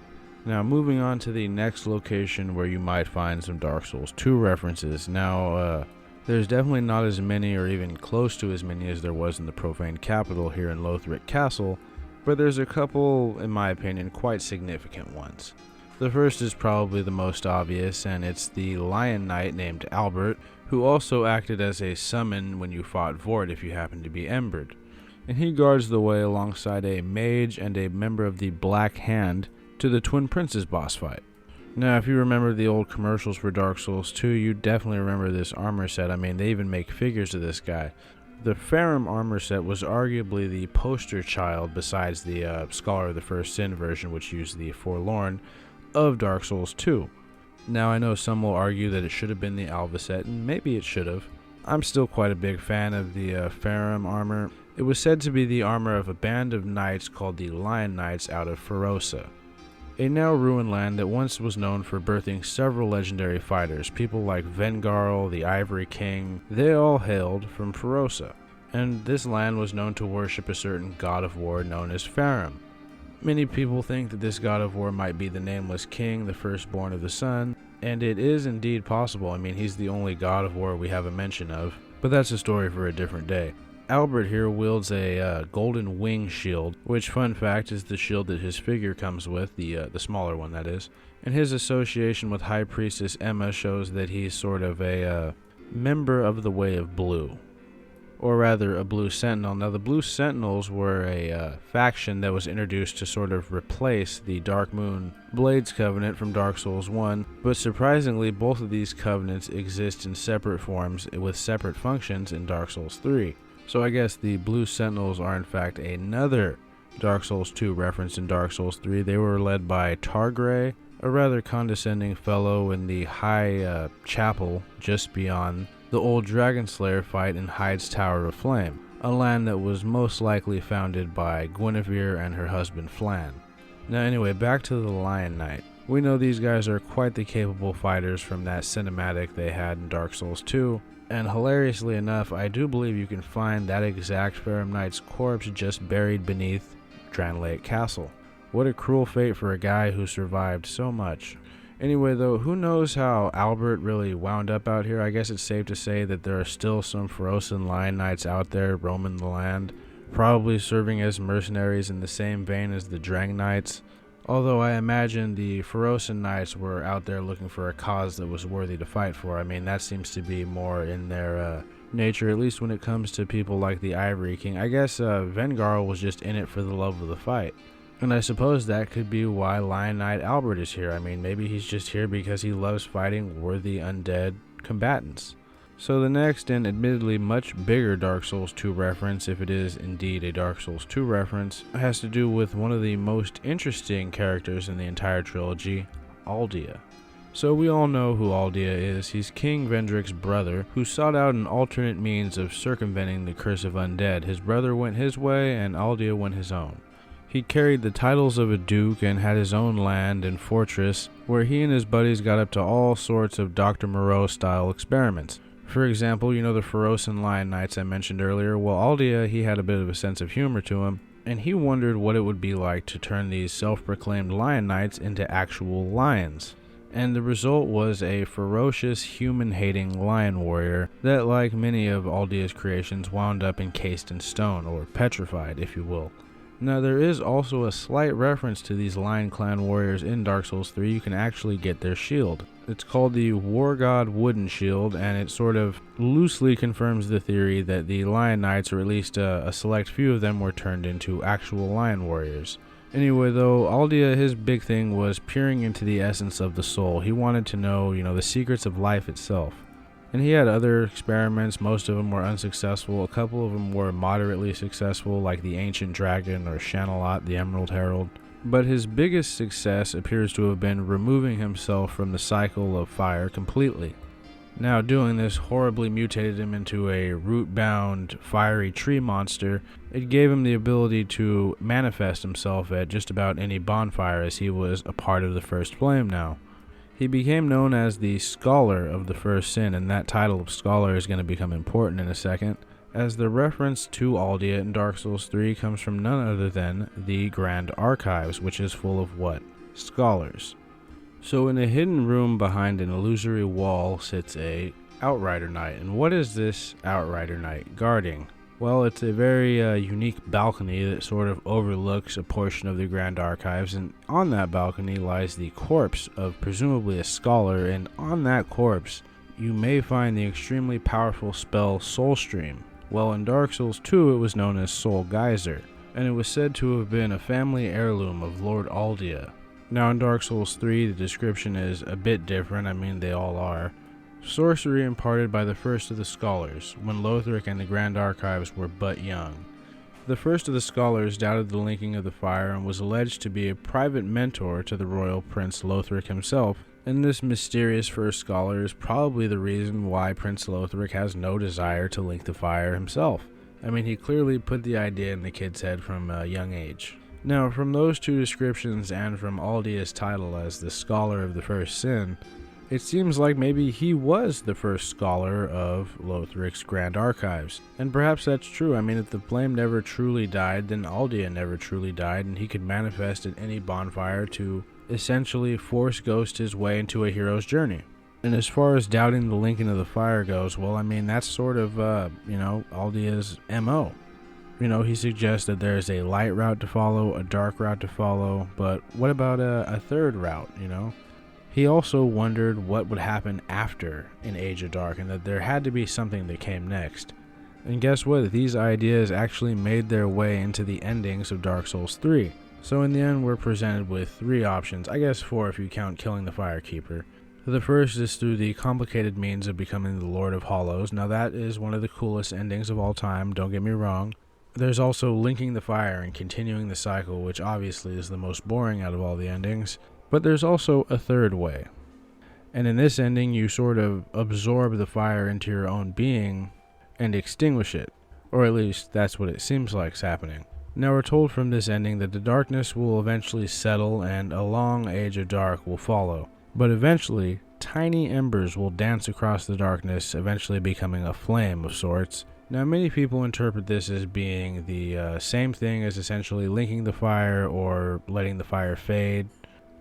Now, moving on to the next location where you might find some Dark Souls 2 references. Now, there's definitely not as many or even close to as many as there was in the profane capital here in Lothric Castle, but there's a couple, in my opinion, quite significant ones. The first is probably the most obvious, and it's the Lion Knight named Albert, who also acted as a summon when you fought Vort if you happened to be embered. And he guards the way alongside a mage and a member of the Black Hand to the Twin Princes boss fight. Now, if you remember the old commercials for Dark Souls 2, you definitely remember this armor set. I mean, they even make figures of this guy. The Farum armor set was arguably the poster child, besides the Scholar of the First Sin version, which used the Forlorn, of Dark Souls 2. Now, I know some will argue that it should have been the Alva set, and maybe it should have. I'm still quite a big fan of the Farum armor. It was said to be the armor of a band of knights called the Lion Knights out of Ferosa, a now ruined land that once was known for birthing several legendary fighters. People like Vengarl, the Ivory King, they all hailed from Ferosa, and this land was known to worship a certain god of war known as Farum. Many people think that this god of war might be the nameless king, the firstborn of the sun, and it is indeed possible. I mean, he's the only god of war we have a mention of, but that's a story for a different day. Albert here wields a golden wing shield, which, fun fact, is the shield that his figure comes with, the smaller one that is. And his association with High Priestess Emma shows that he's sort of a member of the Way of Blue. Or rather, a Blue Sentinel. Now, the Blue Sentinels were a faction that was introduced to sort of replace the Dark Moon Blades Covenant from Dark Souls 1, but surprisingly, both of these covenants exist in separate forms with separate functions in Dark Souls 3. So I guess the Blue Sentinels are in fact another Dark Souls 2 reference in Dark Souls 3. They were led by Targray, a rather condescending fellow in the high chapel just beyond the old Dragon Slayer fight in Hyde's Tower of Flame, a land that was most likely founded by Guinevere and her husband Flan. Now anyway, back to the Lion Knight. We know these guys are quite the capable fighters from that cinematic they had in Dark Souls 2. And hilariously enough, I do believe you can find that exact Farum Knight's corpse just buried beneath Tranlake Castle. What a cruel fate for a guy who survived so much. Anyway though, who knows how Albert really wound up out here? I guess it's safe to say that there are still some Ferosan Lion Knights out there roaming the land, probably serving as mercenaries in the same vein as the Drang Knights. Although I imagine the Ferosan Knights were out there looking for a cause that was worthy to fight for. I mean, that seems to be more in their nature, at least when it comes to people like the Ivory King. I guess Vengarl was just in it for the love of the fight. And I suppose that could be why Lion Knight Albert is here. I mean, maybe he's just here because he loves fighting worthy undead combatants. So the next and admittedly much bigger Dark Souls 2 reference, if it is indeed a Dark Souls 2 reference, has to do with one of the most interesting characters in the entire trilogy, Aldea. So we all know who Aldea is. He's King Vendrick's brother, who sought out an alternate means of circumventing the curse of undead. His brother went his way and Aldea went his own. He carried the titles of a duke and had his own land and fortress, where he and his buddies got up to all sorts of Dr. Moreau-style experiments. For example, you know the Ferosan Lion Knights I mentioned earlier? Well, Aldea, he had a bit of a sense of humor to him, and he wondered what it would be like to turn these self-proclaimed Lion Knights into actual lions. And the result was a ferocious, human-hating lion warrior that, like many of Aldea's creations, wound up encased in stone, or petrified, if you will. Now, there is also a slight reference to these Lion Clan warriors in Dark Souls 3. You can actually get their shield. It's called the War God Wooden Shield, and it sort of loosely confirms the theory that the Lion Knights, or at least a select few of them, were turned into actual lion warriors. Anyway, though, Aldea, his big thing was peering into the essence of the soul. He wanted to know, the secrets of life itself. And he had other experiments. Most of them were unsuccessful. A couple of them were moderately successful, like the Ancient Dragon or Shanalot, the Emerald Herald. But his biggest success appears to have been removing himself from the cycle of fire completely. Now, doing this horribly mutated him into a root-bound, fiery tree monster. It gave him the ability to manifest himself at just about any bonfire, as he was a part of the First Flame now. He became known as the Scholar of the First Sin, and that title of Scholar is going to become important in a second, as the reference to Aldea in Dark Souls 3 comes from none other than the Grand Archives, which is full of what? Scholars. So in a hidden room behind an illusory wall sits a Outrider Knight. And what is this Outrider Knight guarding? Well, it's a very unique balcony that sort of overlooks a portion of the Grand Archives, and on that balcony lies the corpse of presumably a scholar, and on that corpse you may find the extremely powerful spell Soul Stream. Well, in Dark Souls 2 it was known as Soul Geyser, and it was said to have been a family heirloom of Lord Aldea. Now in Dark Souls 3, the description is a bit different. I mean, they all are. Sorcery imparted by the first of the scholars, when Lothric and the Grand Archives were but young. The first of the scholars doubted the linking of the fire and was alleged to be a private mentor to the royal prince Lothric himself, and this mysterious first scholar is probably the reason why Prince Lothric has no desire to link the fire himself. I mean, he clearly put the idea in the kid's head from a young age. Now, from those two descriptions and from Aldia's title as the Scholar of the First Sin, it seems like maybe he was the first scholar of Lothric's Grand Archives. And perhaps that's true. I mean, if the flame never truly died, then Aldia never truly died, and he could manifest at any bonfire to essentially force ghost his way into a hero's journey. And as far as doubting the linking of the fire goes, well, I mean, that's sort of, Aldia's MO. He suggests that there's a light route to follow, a dark route to follow, but what about a third route, He also wondered what would happen after an Age of Dark, and that there had to be something that came next. And guess what? These ideas actually made their way into the endings of Dark Souls 3. So in the end, we're presented with 3 options, I guess 4 if you count killing the Firekeeper. The first is through the complicated means of becoming the Lord of Hollows. Now that is one of the coolest endings of all time, don't get me wrong. There's also linking the fire and continuing the cycle, which obviously is the most boring out of all the endings. But there's also a third way. And in this ending, you sort of absorb the fire into your own being and extinguish it. Or at least, that's what it seems like's happening. Now we're told from this ending that the darkness will eventually settle and a long Age of Dark will follow. But eventually, tiny embers will dance across the darkness, eventually becoming a flame of sorts. Now many people interpret this as being the same thing as essentially linking the fire or letting the fire fade.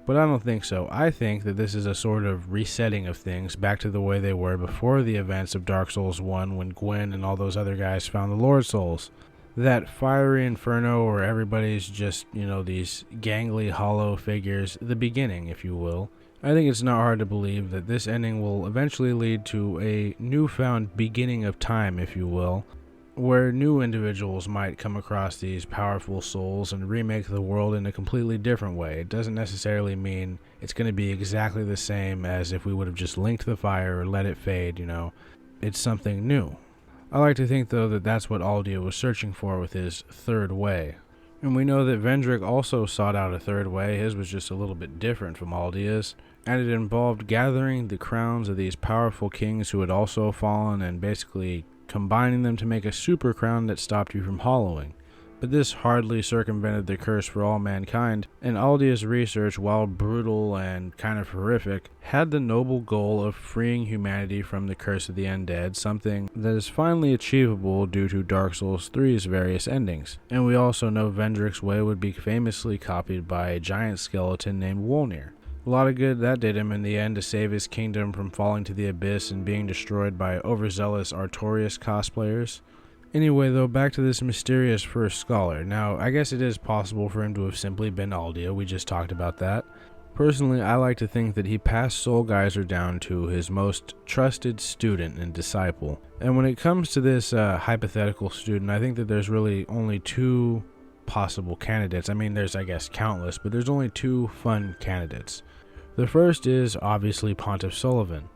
But I don't think so. I think that this is a sort of resetting of things back to the way they were before the events of Dark Souls 1 when Gwyn and all those other guys found the Lord Souls. That fiery inferno where everybody's just, these gangly hollow figures, the beginning, if you will. I think it's not hard to believe that this ending will eventually lead to a newfound beginning of time, if you will, where new individuals might come across these powerful souls and remake the world in a completely different way. It doesn't necessarily mean it's going to be exactly the same as if we would have just linked the fire or let it fade, It's something new. I like to think, though, that that's what Aldia was searching for with his third way. And we know that Vendrick also sought out a third way. His was just a little bit different from Aldia's, and it involved gathering the crowns of these powerful kings who had also fallen and basically combining them to make a super crown that stopped you from hollowing. But this hardly circumvented the curse for all mankind, and Aldia's research, while brutal and kind of horrific, had the noble goal of freeing humanity from the curse of the undead, something that is finally achievable due to Dark Souls 3's various endings. And we also know Vendrick's way would be famously copied by a giant skeleton named Wolnir. A lot of good that did him in the end to save his kingdom from falling to the abyss and being destroyed by overzealous Artorias cosplayers. Anyway, though, back to this mysterious first scholar. Now, I guess it is possible for him to have simply been Aldia, we just talked about that. Personally, I like to think that he passed Soul Geyser down to his most trusted student and disciple. And when it comes to this hypothetical student, I think that there's really only 2 possible candidates. I mean, there's, I guess, countless, but there's only 2 fun candidates. The first is, obviously, Pontiff Sullivan.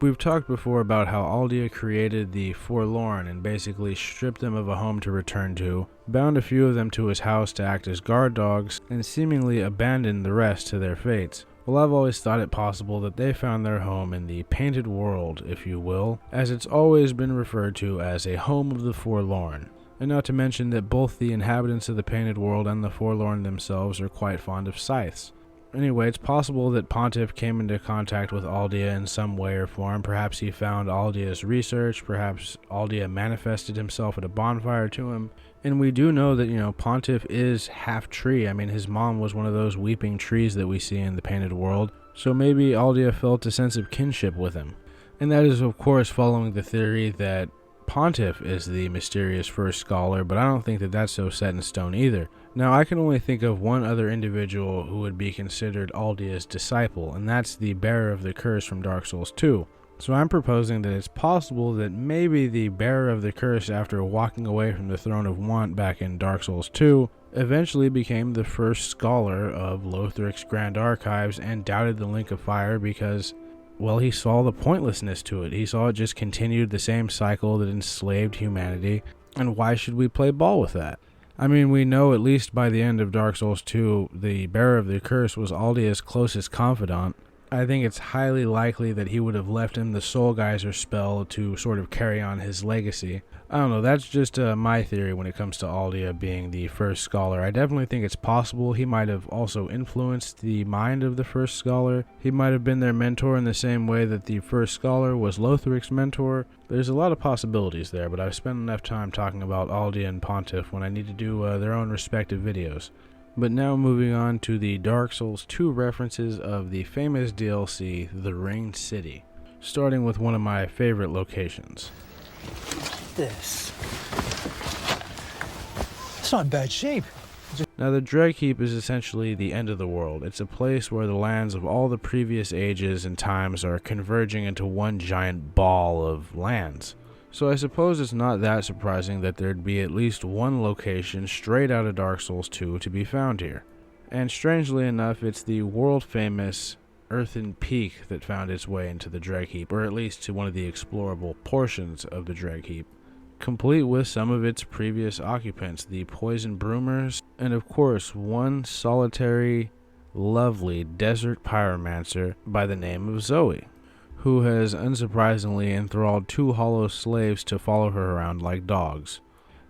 We've talked before about how Aldia created the Forlorn and basically stripped them of a home to return to, bound a few of them to his house to act as guard dogs, and seemingly abandoned the rest to their fates. Well, I've always thought it possible that they found their home in the Painted World, if you will, as it's always been referred to as a home of the Forlorn. And not to mention that both the inhabitants of the Painted World and the Forlorn themselves are quite fond of scythes. Anyway, it's possible that Pontiff came into contact with Aldia in some way or form. Perhaps he found Aldia's research, perhaps Aldia manifested himself at a bonfire to him. And we do know that, Pontiff is half tree. I mean, his mom was one of those weeping trees that we see in the Painted World. So maybe Aldia felt a sense of kinship with him. And that is, of course, following the theory that Pontiff is the mysterious first scholar, but I don't think that that's so set in stone either. Now, I can only think of one other individual who would be considered Aldia's disciple, and that's the bearer of the curse from Dark Souls 2. So I'm proposing that it's possible that maybe the bearer of the curse, after walking away from the Throne of Want back in Dark Souls 2, eventually became the first scholar of Lothric's Grand Archives and doubted the Link of Fire because, well, he saw the pointlessness to it. He saw it just continued the same cycle that enslaved humanity, and why should we play ball with that? I mean, we know at least by the end of Dark Souls 2, the bearer of the curse was Aldia's closest confidant. I think it's highly likely that he would have left him the Soul Geyser spell to sort of carry on his legacy. I don't know, that's just my theory when it comes to Aldia being the first scholar. I definitely think it's possible he might have also influenced the mind of the first scholar. He might have been their mentor in the same way that the first scholar was Lothric's mentor. There's a lot of possibilities there, but I've spent enough time talking about Aldia and Pontiff when I need to do their own respective videos. But now moving on to the Dark Souls 2 references of the famous DLC, The Ringed City, starting with one of my favorite locations. This. It's not in bad shape. Now, the Dreg Heap is essentially the end of the world. It's a place where the lands of all the previous ages and times are converging into one giant ball of lands. So I suppose it's not that surprising that there'd be at least one location straight out of Dark Souls 2 to be found here. And strangely enough, it's the world-famous Earthen Peak that found its way into the Dreg Heap, or at least to one of the explorable portions of the Dreg Heap, complete with some of its previous occupants, the Poison Broomers, and of course one solitary, lovely desert pyromancer by the name of Zoe, who has unsurprisingly enthralled 2 hollow slaves to follow her around like dogs.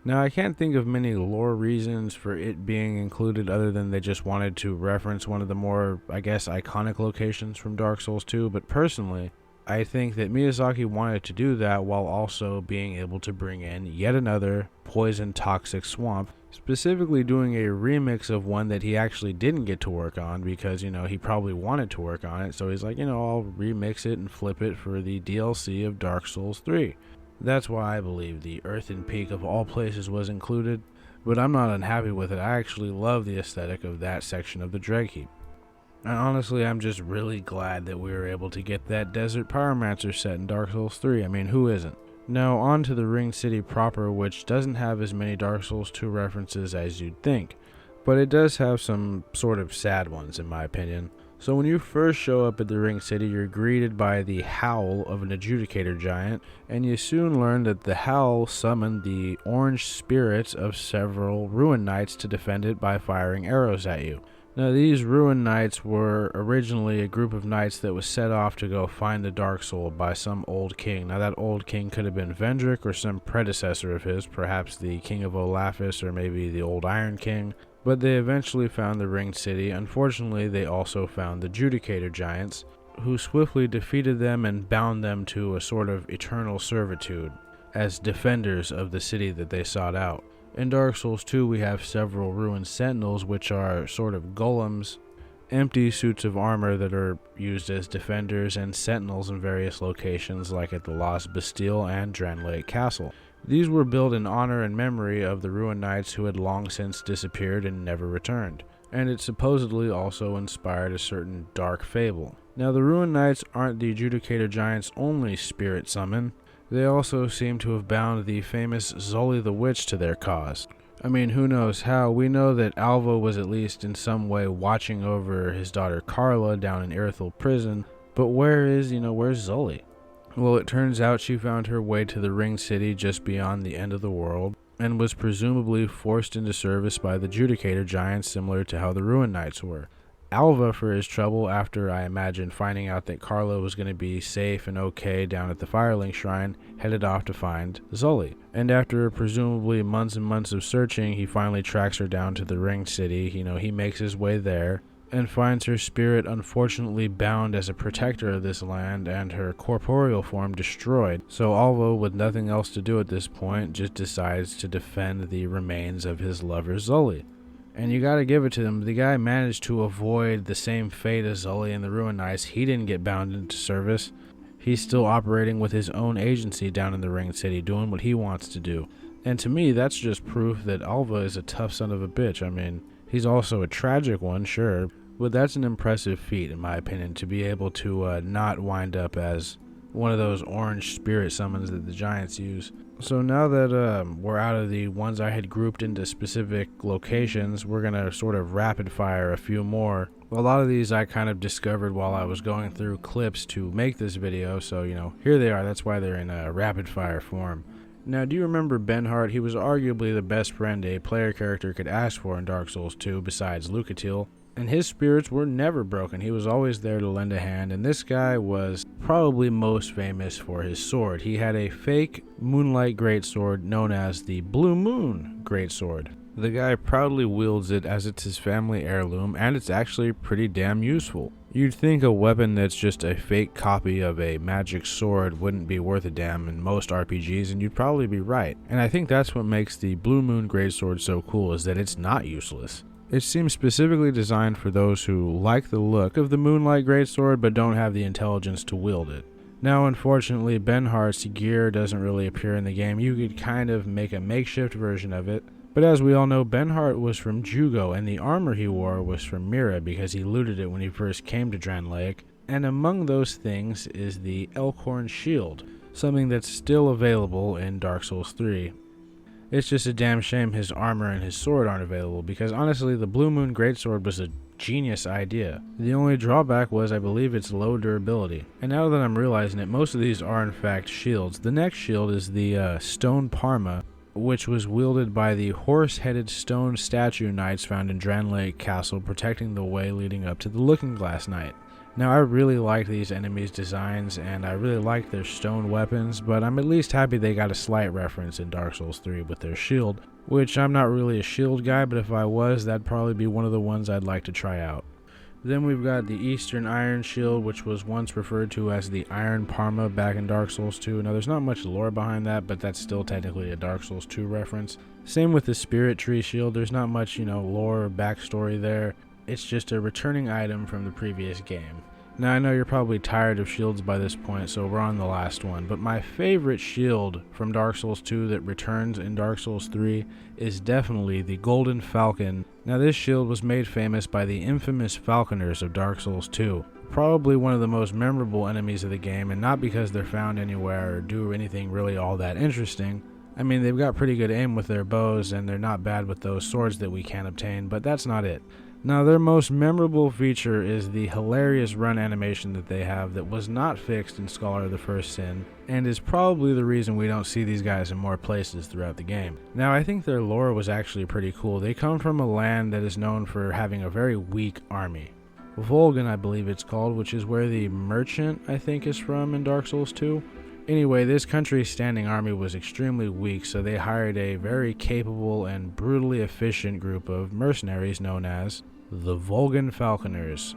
Now, I can't think of many lore reasons for it being included other than they just wanted to reference one of the more, I guess, iconic locations from Dark Souls 2, but personally, I think that Miyazaki wanted to do that while also being able to bring in yet another poison toxic swamp, specifically doing a remix of one that he actually didn't get to work on because, he probably wanted to work on it, so he's like, I'll remix it and flip it for the DLC of Dark Souls 3. That's why I believe the Earthen Peak of all places was included, but I'm not unhappy with it. I actually love the aesthetic of that section of the Dreg Heap. And honestly, I'm just really glad that we were able to get that Desert Pyromancer set in Dark Souls 3. I mean, who isn't? Now, on to the Ringed City proper, which doesn't have as many Dark Souls 2 references as you'd think, but it does have some sort of sad ones, in my opinion. So when you first show up at the Ringed City, you're greeted by the howl of an adjudicator giant, and you soon learn that the howl summoned the orange spirits of several ruin knights to defend it by firing arrows at you. Now, these ruin knights were originally a group of knights that was set off to go find the Dark Soul by some old king. Now, that old king could have been Vendrick or some predecessor of his, perhaps the King of Olafis or maybe the Old Iron King. But they eventually found the Ringed City. Unfortunately, they also found the Judicator Giants, who swiftly defeated them and bound them to a sort of eternal servitude as defenders of the city that they sought out. In Dark Souls 2, we have several ruined sentinels, which are sort of golems, empty suits of armor that are used as defenders and sentinels in various locations, like at the Lost Bastille and Dranlake Castle. These were built in honor and memory of the ruined knights who had long since disappeared and never returned, and it supposedly also inspired a certain dark fable. Now, the ruined knights aren't the Adjudicator Giants' only spirit summon. They also seem to have bound the famous Zoli the Witch to their cause. I mean, who knows how? We know that Alva was at least in some way watching over his daughter Carla down in Irithyll prison, but where's Zoli? Well, it turns out she found her way to the Ringed City just beyond the end of the world, and was presumably forced into service by the Judicator Giants, similar to how the Ruined Knights were. Alva, for his trouble, after I imagine finding out that Carla was going to be safe and okay down at the Firelink Shrine, headed off to find Zoli. And after presumably months and months of searching, he finally tracks her down to the Ringed City. He makes his way there, and finds her spirit unfortunately bound as a protector of this land and her corporeal form destroyed. So Alva, with nothing else to do at this point, just decides to defend the remains of his lover Zoli. And you gotta give it to him, the guy managed to avoid the same fate as Zoli and the Ruined Knights. He didn't get bound into service. He's still operating with his own agency down in the Ringed City, doing what he wants to do. And to me, that's just proof that Alva is a tough son of a bitch. I mean, he's also a tragic one, sure, but that's an impressive feat, in my opinion, to be able to not wind up as one of those orange spirit summons that the Giants use. So now that we're out of the ones I had grouped into specific locations, we're going to sort of rapid fire a few more. A lot of these I kind of discovered while I was going through clips to make this video, so here they are. That's why they're in a rapid fire form. Now, do you remember Benhart? He was arguably the best friend a player character could ask for in Dark Souls 2 besides Lucatil. And his spirits were never broken. He was always there to lend a hand, and this guy was probably most famous for his sword. He had a fake moonlight greatsword known as the Blue Moon greatsword. The guy proudly wields it as it's his family heirloom, and it's actually pretty damn useful. You'd think a weapon that's just a fake copy of a magic sword wouldn't be worth a damn in most RPGs, and you'd probably be right. And I think that's what makes the Blue Moon greatsword so cool, is that it's not useless. It seems specifically designed for those who like the look of the Moonlight Greatsword but don't have the intelligence to wield it. Now, unfortunately, Benhart's gear doesn't really appear in the game. You could kind of make a makeshift version of it. But as we all know, Benhart was from Jugo, and the armor he wore was from Mira because he looted it when he first came to Drangleic. And among those things is the Elkhorn Shield, something that's still available in Dark Souls 3. It's just a damn shame his armor and his sword aren't available, because honestly, the Blue Moon Greatsword was a genius idea. The only drawback was, I believe, its low durability. And now that I'm realizing it, most of these are in fact shields. The next shield is the Stone Parma, which was wielded by the horse-headed stone statue knights found in Drangleic Castle, protecting the way leading up to the Looking Glass Knight. Now, I really like these enemies' designs, and I really like their stone weapons, but I'm at least happy they got a slight reference in Dark Souls 3 with their shield, which I'm not really a shield guy, but if I was, that'd probably be one of the ones I'd like to try out. Then we've got the Eastern Iron Shield, which was once referred to as the Iron Parma back in Dark Souls 2. Now, there's not much lore behind that, but that's still technically a Dark Souls 2 reference. Same with the Spirit Tree Shield. There's not much, lore or backstory there. It's just a returning item from the previous game. Now, I know you're probably tired of shields by this point, so we're on the last one, but my favorite shield from Dark Souls 2 that returns in Dark Souls 3 is definitely the Golden Falcon. Now, this shield was made famous by the infamous Falconers of Dark Souls 2. Probably one of the most memorable enemies of the game, and not because they're found anywhere or do anything really all that interesting. I mean, they've got pretty good aim with their bows, and they're not bad with those swords that we can obtain, but that's not it. Now, their most memorable feature is the hilarious run animation that they have that was not fixed in Scholar of the First Sin, and is probably the reason we don't see these guys in more places throughout the game. Now, I think their lore was actually pretty cool. They come from a land that is known for having a very weak army. Volgan, I believe it's called, which is where the Merchant, I think, is from in Dark Souls 2. Anyway, this country's standing army was extremely weak, so they hired a very capable and brutally efficient group of mercenaries known as the Volgan Falconers.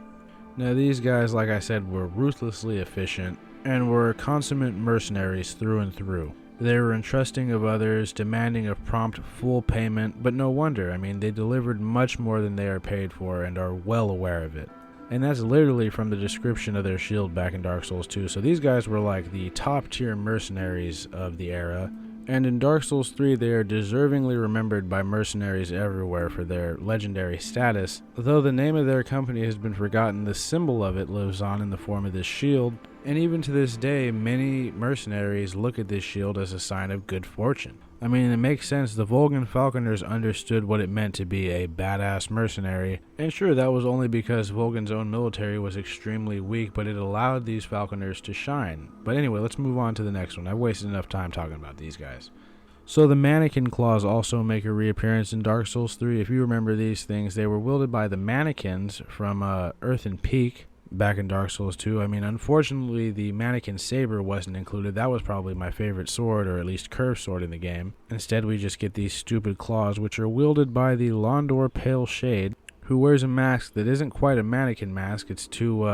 Now, these guys, like I said, were ruthlessly efficient and were consummate mercenaries through and through. They were entrusting of others, demanding a prompt full payment, but no wonder. I mean, they delivered much more than they are paid for and are well aware of it. And that's literally from the description of their shield back in Dark Souls 2. So these guys were like the top tier mercenaries of the era. And in Dark Souls 3, they are deservingly remembered by mercenaries everywhere for their legendary status. Though the name of their company has been forgotten, the symbol of it lives on in the form of this shield. And even to this day, many mercenaries look at this shield as a sign of good fortune. I mean, it makes sense. The Volgan Falconers understood what it meant to be a badass mercenary. And sure, that was only because Volgan's own military was extremely weak, but it allowed these Falconers to shine. But anyway, let's move on to the next one. I've wasted enough time talking about these guys. So the mannequin claws also make a reappearance in Dark Souls 3. If you remember these things, they were wielded by the mannequins from Earthen Peak back in Dark Souls 2. I mean, unfortunately, the mannequin saber wasn't included. That was probably my favorite sword, or at least curved sword in the game. Instead, we just get these stupid claws, which are wielded by the Londor Pale Shade, who wears a mask that isn't quite a mannequin mask. It's too,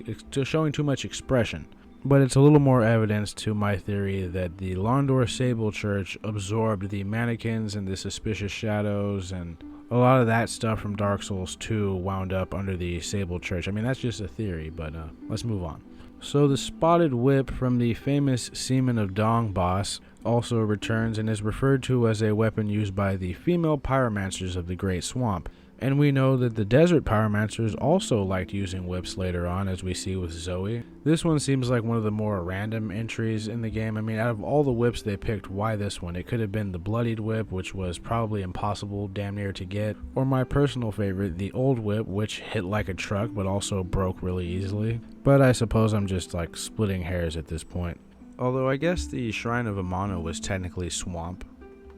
it's showing too much expression. But it's a little more evidence to my theory that the Londor Sable Church absorbed the mannequins and the suspicious shadows, and a lot of that stuff from Dark Souls 2 wound up under the Sable Church. I mean, that's just a theory, but let's move on. So the Spotted Whip from the famous Seaman of Dong boss also returns and is referred to as a weapon used by the female pyromancers of the Great Swamp. And we know that the desert pyromancers also liked using whips later on, as we see with Zoe. This one seems like one of the more random entries in the game. I mean, out of all the whips they picked, why this one? It could have been the bloodied whip, which was probably impossible damn near to get, or my personal favorite, the old whip, which hit like a truck but also broke really easily. But I suppose I'm just like splitting hairs at this point. Although I guess the Shrine of Amana was technically swamp.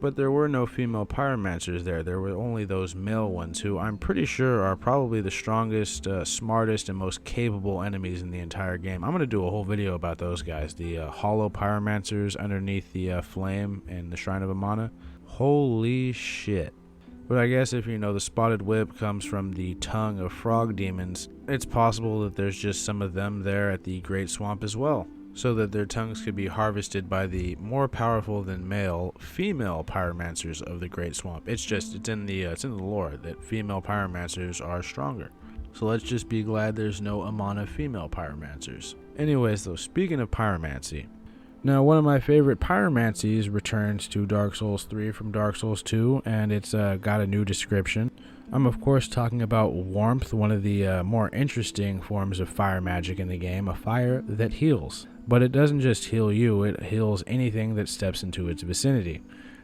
But there were no female pyromancers there. There were only those male ones, who I'm pretty sure are probably the strongest, smartest, and most capable enemies in the entire game. I'm going to do a whole video about those guys, the hollow pyromancers underneath the flame in the Shrine of Amana. Holy shit. But I guess if you know the spotted whip comes from the tongue of frog demons, it's possible that there's just some of them there at the Great Swamp as well, so that their tongues could be harvested by the more powerful than male female pyromancers of the Great Swamp. It's in the lore that female pyromancers are stronger. So let's just be glad there's no Amana female pyromancers. Anyways though, speaking of pyromancy, now one of my favorite pyromancies returns to Dark Souls 3 from Dark Souls 2, and it's got a new description. I'm of course talking about Warmth, one of the more interesting forms of fire magic in the game, a fire that heals. But it doesn't just heal you, it heals anything that steps into its vicinity.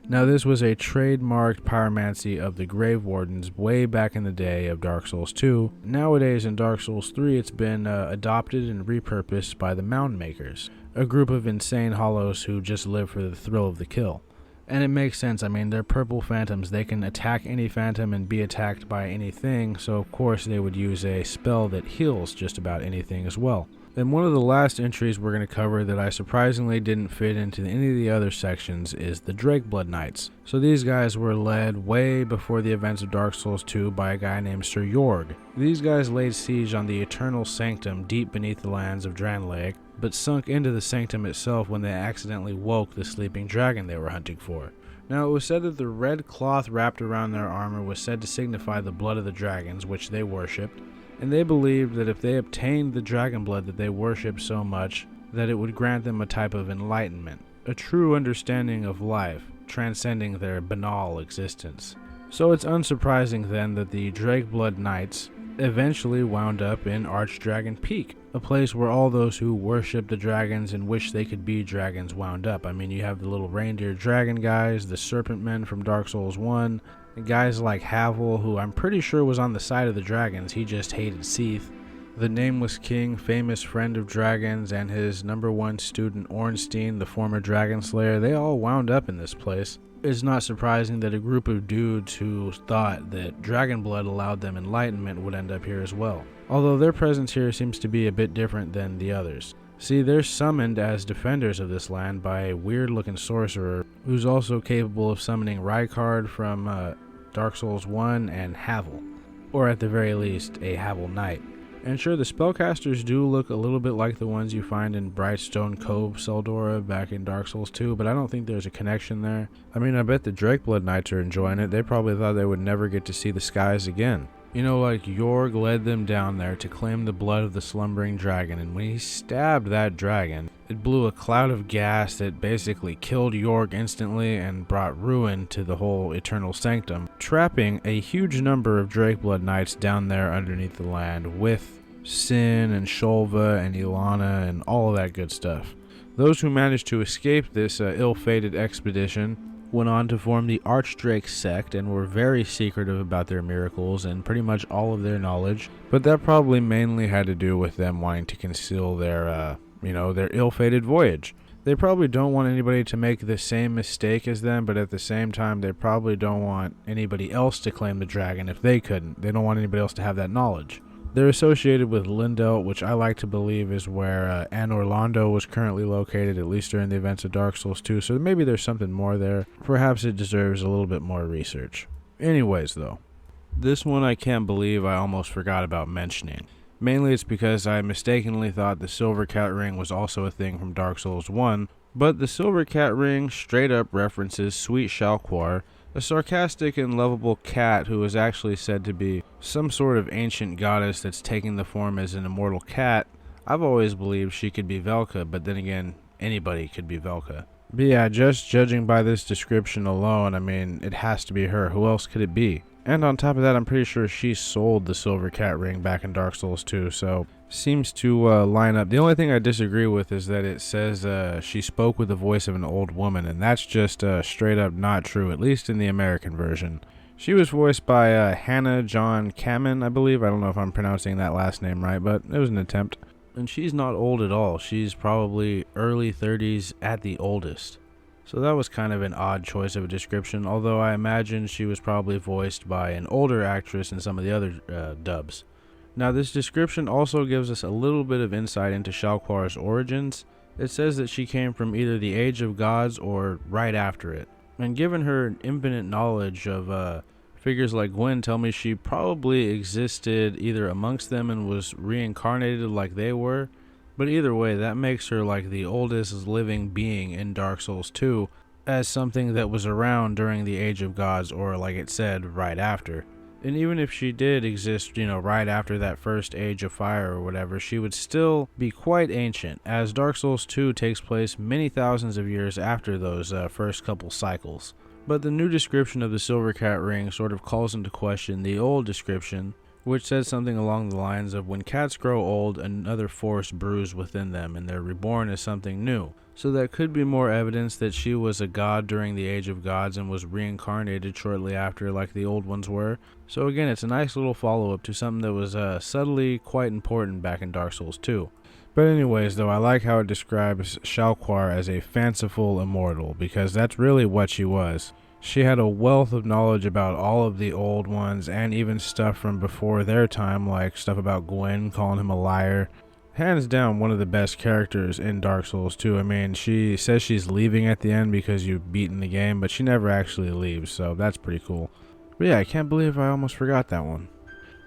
Now this was a trademarked pyromancy of the Grave Wardens way back in the day of Dark Souls 2. Nowadays in Dark Souls 3 it's been adopted and repurposed by the Mound Makers, a group of insane hollows who just live for the thrill of the kill. And it makes sense. I mean, they're purple phantoms. They can attack any phantom and be attacked by anything, so of course they would use a spell that heals just about anything as well. And one of the last entries we're going to cover that I surprisingly didn't fit into any of the other sections is the Drakeblood Knights. So these guys were led way before the events of Dark Souls 2 by a guy named Sir Jorg. These guys laid siege on the Eternal Sanctum deep beneath the lands of Dranlaeg, but sunk into the sanctum itself when they accidentally woke the sleeping dragon they were hunting for. Now it was said that the red cloth wrapped around their armor was said to signify the blood of the dragons, which they worshipped, and they believed that if they obtained the dragon blood that they worshipped so much, that it would grant them a type of enlightenment, a true understanding of life, transcending their banal existence. So it's unsurprising then that the Drakeblood Knights eventually wound up in Archdragon Peak, a place where all those who worship the dragons and wish they could be dragons wound up. I mean, you have the little reindeer dragon guys, the serpent men from Dark Souls 1, guys like Havel, who I'm pretty sure was on the side of the dragons, he just hated Seath. The Nameless King, famous friend of dragons, and his #1 student Ornstein, the former dragon slayer, they all wound up in this place. It's not surprising that a group of dudes who thought that dragon blood allowed them enlightenment would end up here as well. Although their presence here seems to be a bit different than the others. See, they're summoned as defenders of this land by a weird-looking sorcerer who's also capable of summoning Rykard from Dark Souls 1 and Havel, or at the very least, a Havel Knight. And sure, the spellcasters do look a little bit like the ones you find in Brightstone Cove, Seldora, back in Dark Souls 2, but I don't think there's a connection there. I mean, I bet the Drakeblood Knights are enjoying it. They probably thought they would never get to see the skies again. You know, like Jorg led them down there to claim the blood of the slumbering dragon, and when he stabbed that dragon, it blew a cloud of gas that basically killed Jorg instantly and brought ruin to the whole Eternal Sanctum, trapping a huge number of Drakeblood Knights down there underneath the land with Sin and Shulva and Ilana and all of that good stuff. Those who managed to escape this ill-fated expedition went on to form the Archdrake sect and were very secretive about their miracles and pretty much all of their knowledge, but that probably mainly had to do with them wanting to conceal their ill-fated voyage. They probably don't want anybody to make the same mistake as them, but at the same time, they probably don't want anybody else to claim the dragon if they couldn't. They don't want anybody else to have that knowledge. They're associated with Lindelt, which I like to believe is where Anne Orlando was currently located, at least during the events of Dark Souls 2, so maybe there's something more there. Perhaps it deserves a little bit more research. Anyways, though, this one I can't believe I almost forgot about mentioning. Mainly it's because I mistakenly thought the Silver Cat Ring was also a thing from Dark Souls 1, but the Silver Cat Ring straight up references Sweet Shalquar, a sarcastic and lovable cat who is actually said to be some sort of ancient goddess that's taking the form as an immortal cat. I've always believed she could be Velka, but then again, anybody could be Velka. But yeah, just judging by this description alone, I mean, it has to be her. Who else could it be? And on top of that, I'm pretty sure she sold the Silver Cat ring back in Dark Souls 2, so seems to line up. The only thing I disagree with is that it says she spoke with the voice of an old woman, and that's just straight up not true, at least in the American version. She was voiced by Hannah John Kamen, I believe. I don't know if I'm pronouncing that last name right, but it was an attempt. And she's not old at all. She's probably early 30s at the oldest. So that was kind of an odd choice of a description, although I imagine she was probably voiced by an older actress in some of the other dubs. Now this description also gives us a little bit of insight into Shalquar's origins. It says that she came from either the Age of Gods or right after it. And given her infinite knowledge of figures like Gwen, tell me she probably existed either amongst them and was reincarnated like they were. But either way, that makes her like the oldest living being in Dark Souls 2 as something that was around during the Age of Gods, or like it said, right after. And even if she did exist, right after that first Age of Fire or whatever, she would still be quite ancient, as Dark Souls 2 takes place many thousands of years after those first couple cycles. But the new description of the Silver Cat ring sort of calls into question the old description, which says something along the lines of when cats grow old, another force brews within them, and they're reborn as something new. So that could be more evidence that she was a god during the Age of Gods and was reincarnated shortly after like the old ones were. So again, it's a nice little follow-up to something that was subtly quite important back in Dark Souls 2. But anyways, though, I like how it describes Shalquar as a fanciful immortal, because that's really what she was. She had a wealth of knowledge about all of the old ones, and even stuff from before their time, like stuff about Gwen, calling him a liar. Hands down, one of the best characters in Dark Souls 2. I mean, she says she's leaving at the end because you've beaten the game, but she never actually leaves, so that's pretty cool. But yeah, I can't believe I almost forgot that one.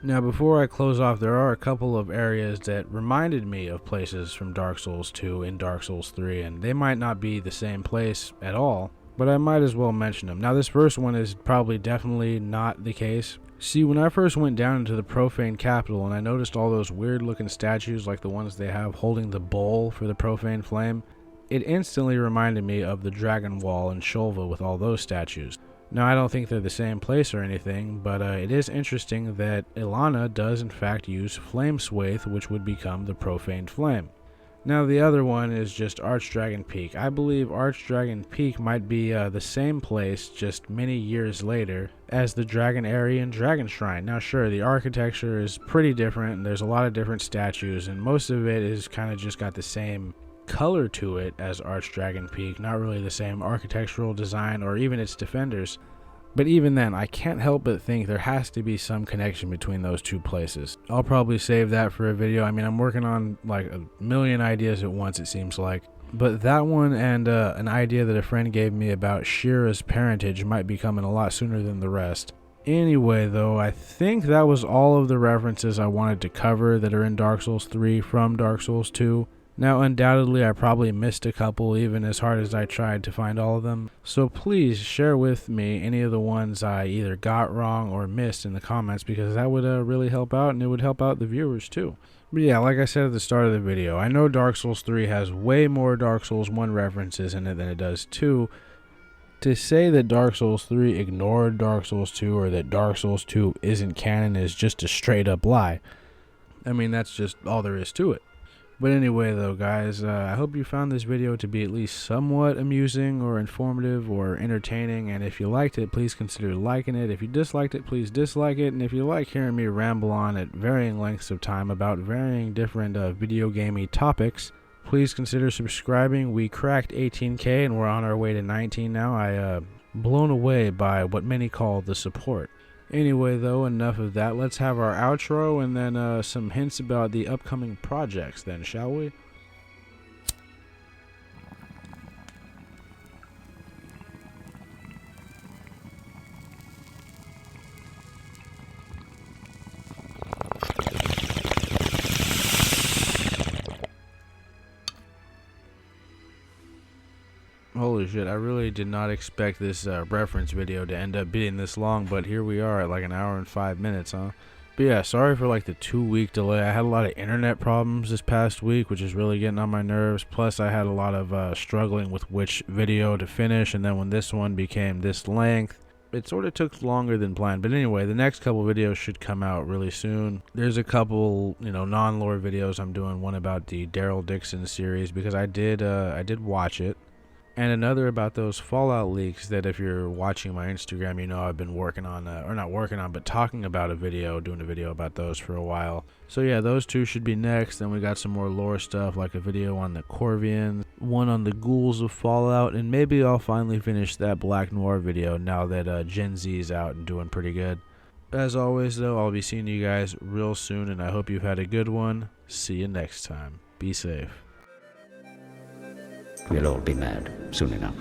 Now, before I close off, there are a couple of areas that reminded me of places from Dark Souls 2 in Dark Souls 3, and they might not be the same place at all, but I might as well mention them. Now, this first one is probably definitely not the case. See, when I first went down into the profane capital and I noticed all those weird looking statues like the ones they have holding the bowl for the profane flame, it instantly reminded me of the Dragon Wall in Shulva with all those statues. Now, I don't think they're the same place or anything, but it is interesting that Ilana does in fact use Flame Swathe, which would become the profaned flame. Now, the other one is just Archdragon Peak. I believe Archdragon Peak might be the same place just many years later as the Dragon Area and Dragon Shrine. Now, sure, the architecture is pretty different, and there's a lot of different statues, and most of it is kind of just got the same color to it as Archdragon Peak, not really the same architectural design or even its defenders. But even then, I can't help but think there has to be some connection between those two places. I'll probably save that for a video. I mean, I'm working on like a million ideas at once, it seems like. But that one and an idea that a friend gave me about Shira's parentage might be coming a lot sooner than the rest. Anyway, though, I think that was all of the references I wanted to cover that are in Dark Souls 3 from Dark Souls 2. Now, undoubtedly, I probably missed a couple, even as hard as I tried to find all of them. So please share with me any of the ones I either got wrong or missed in the comments, because that would really help out, and it would help out the viewers too. But yeah, like I said at the start of the video, I know Dark Souls 3 has way more Dark Souls 1 references in it than it does 2. To say that Dark Souls 3 ignored Dark Souls 2 or that Dark Souls 2 isn't canon is just a straight up lie. I mean, that's just all there is to it. But anyway, though, guys, I hope you found this video to be at least somewhat amusing or informative or entertaining. And if you liked it, please consider liking it. If you disliked it, please dislike it. And if you like hearing me ramble on at varying lengths of time about varying different video gamey topics, please consider subscribing. We cracked 18K and we're on our way to 19 now. I blown away by what many call the support. Anyway, though, enough of that. Let's have our outro and then some hints about the upcoming projects then, shall we? Holy shit, I really did not expect this reference video to end up being this long, but here we are at like an hour and 5 minutes, huh? But yeah, sorry for like the 2-week delay. I had a lot of internet problems this past week, which is really getting on my nerves. Plus, I had a lot of struggling with which video to finish, and then when this one became this length, it sort of took longer than planned. But anyway, the next couple videos should come out really soon. There's a couple, non-lore videos I'm doing. One about the Daryl Dixon series, because I did watch it. And another about those Fallout leaks that, if you're watching my Instagram, I've been working on, or not working on, but talking about doing a video about those for a while. So yeah, those two should be next. Then we got some more lore stuff, like a video on the Corvians, one on the ghouls of Fallout, and maybe I'll finally finish that Black Noir video now that Gen Z's out and doing pretty good. As always though, I'll be seeing you guys real soon, and I hope you've had a good one. See you next time. Be safe. We'll all be mad soon enough.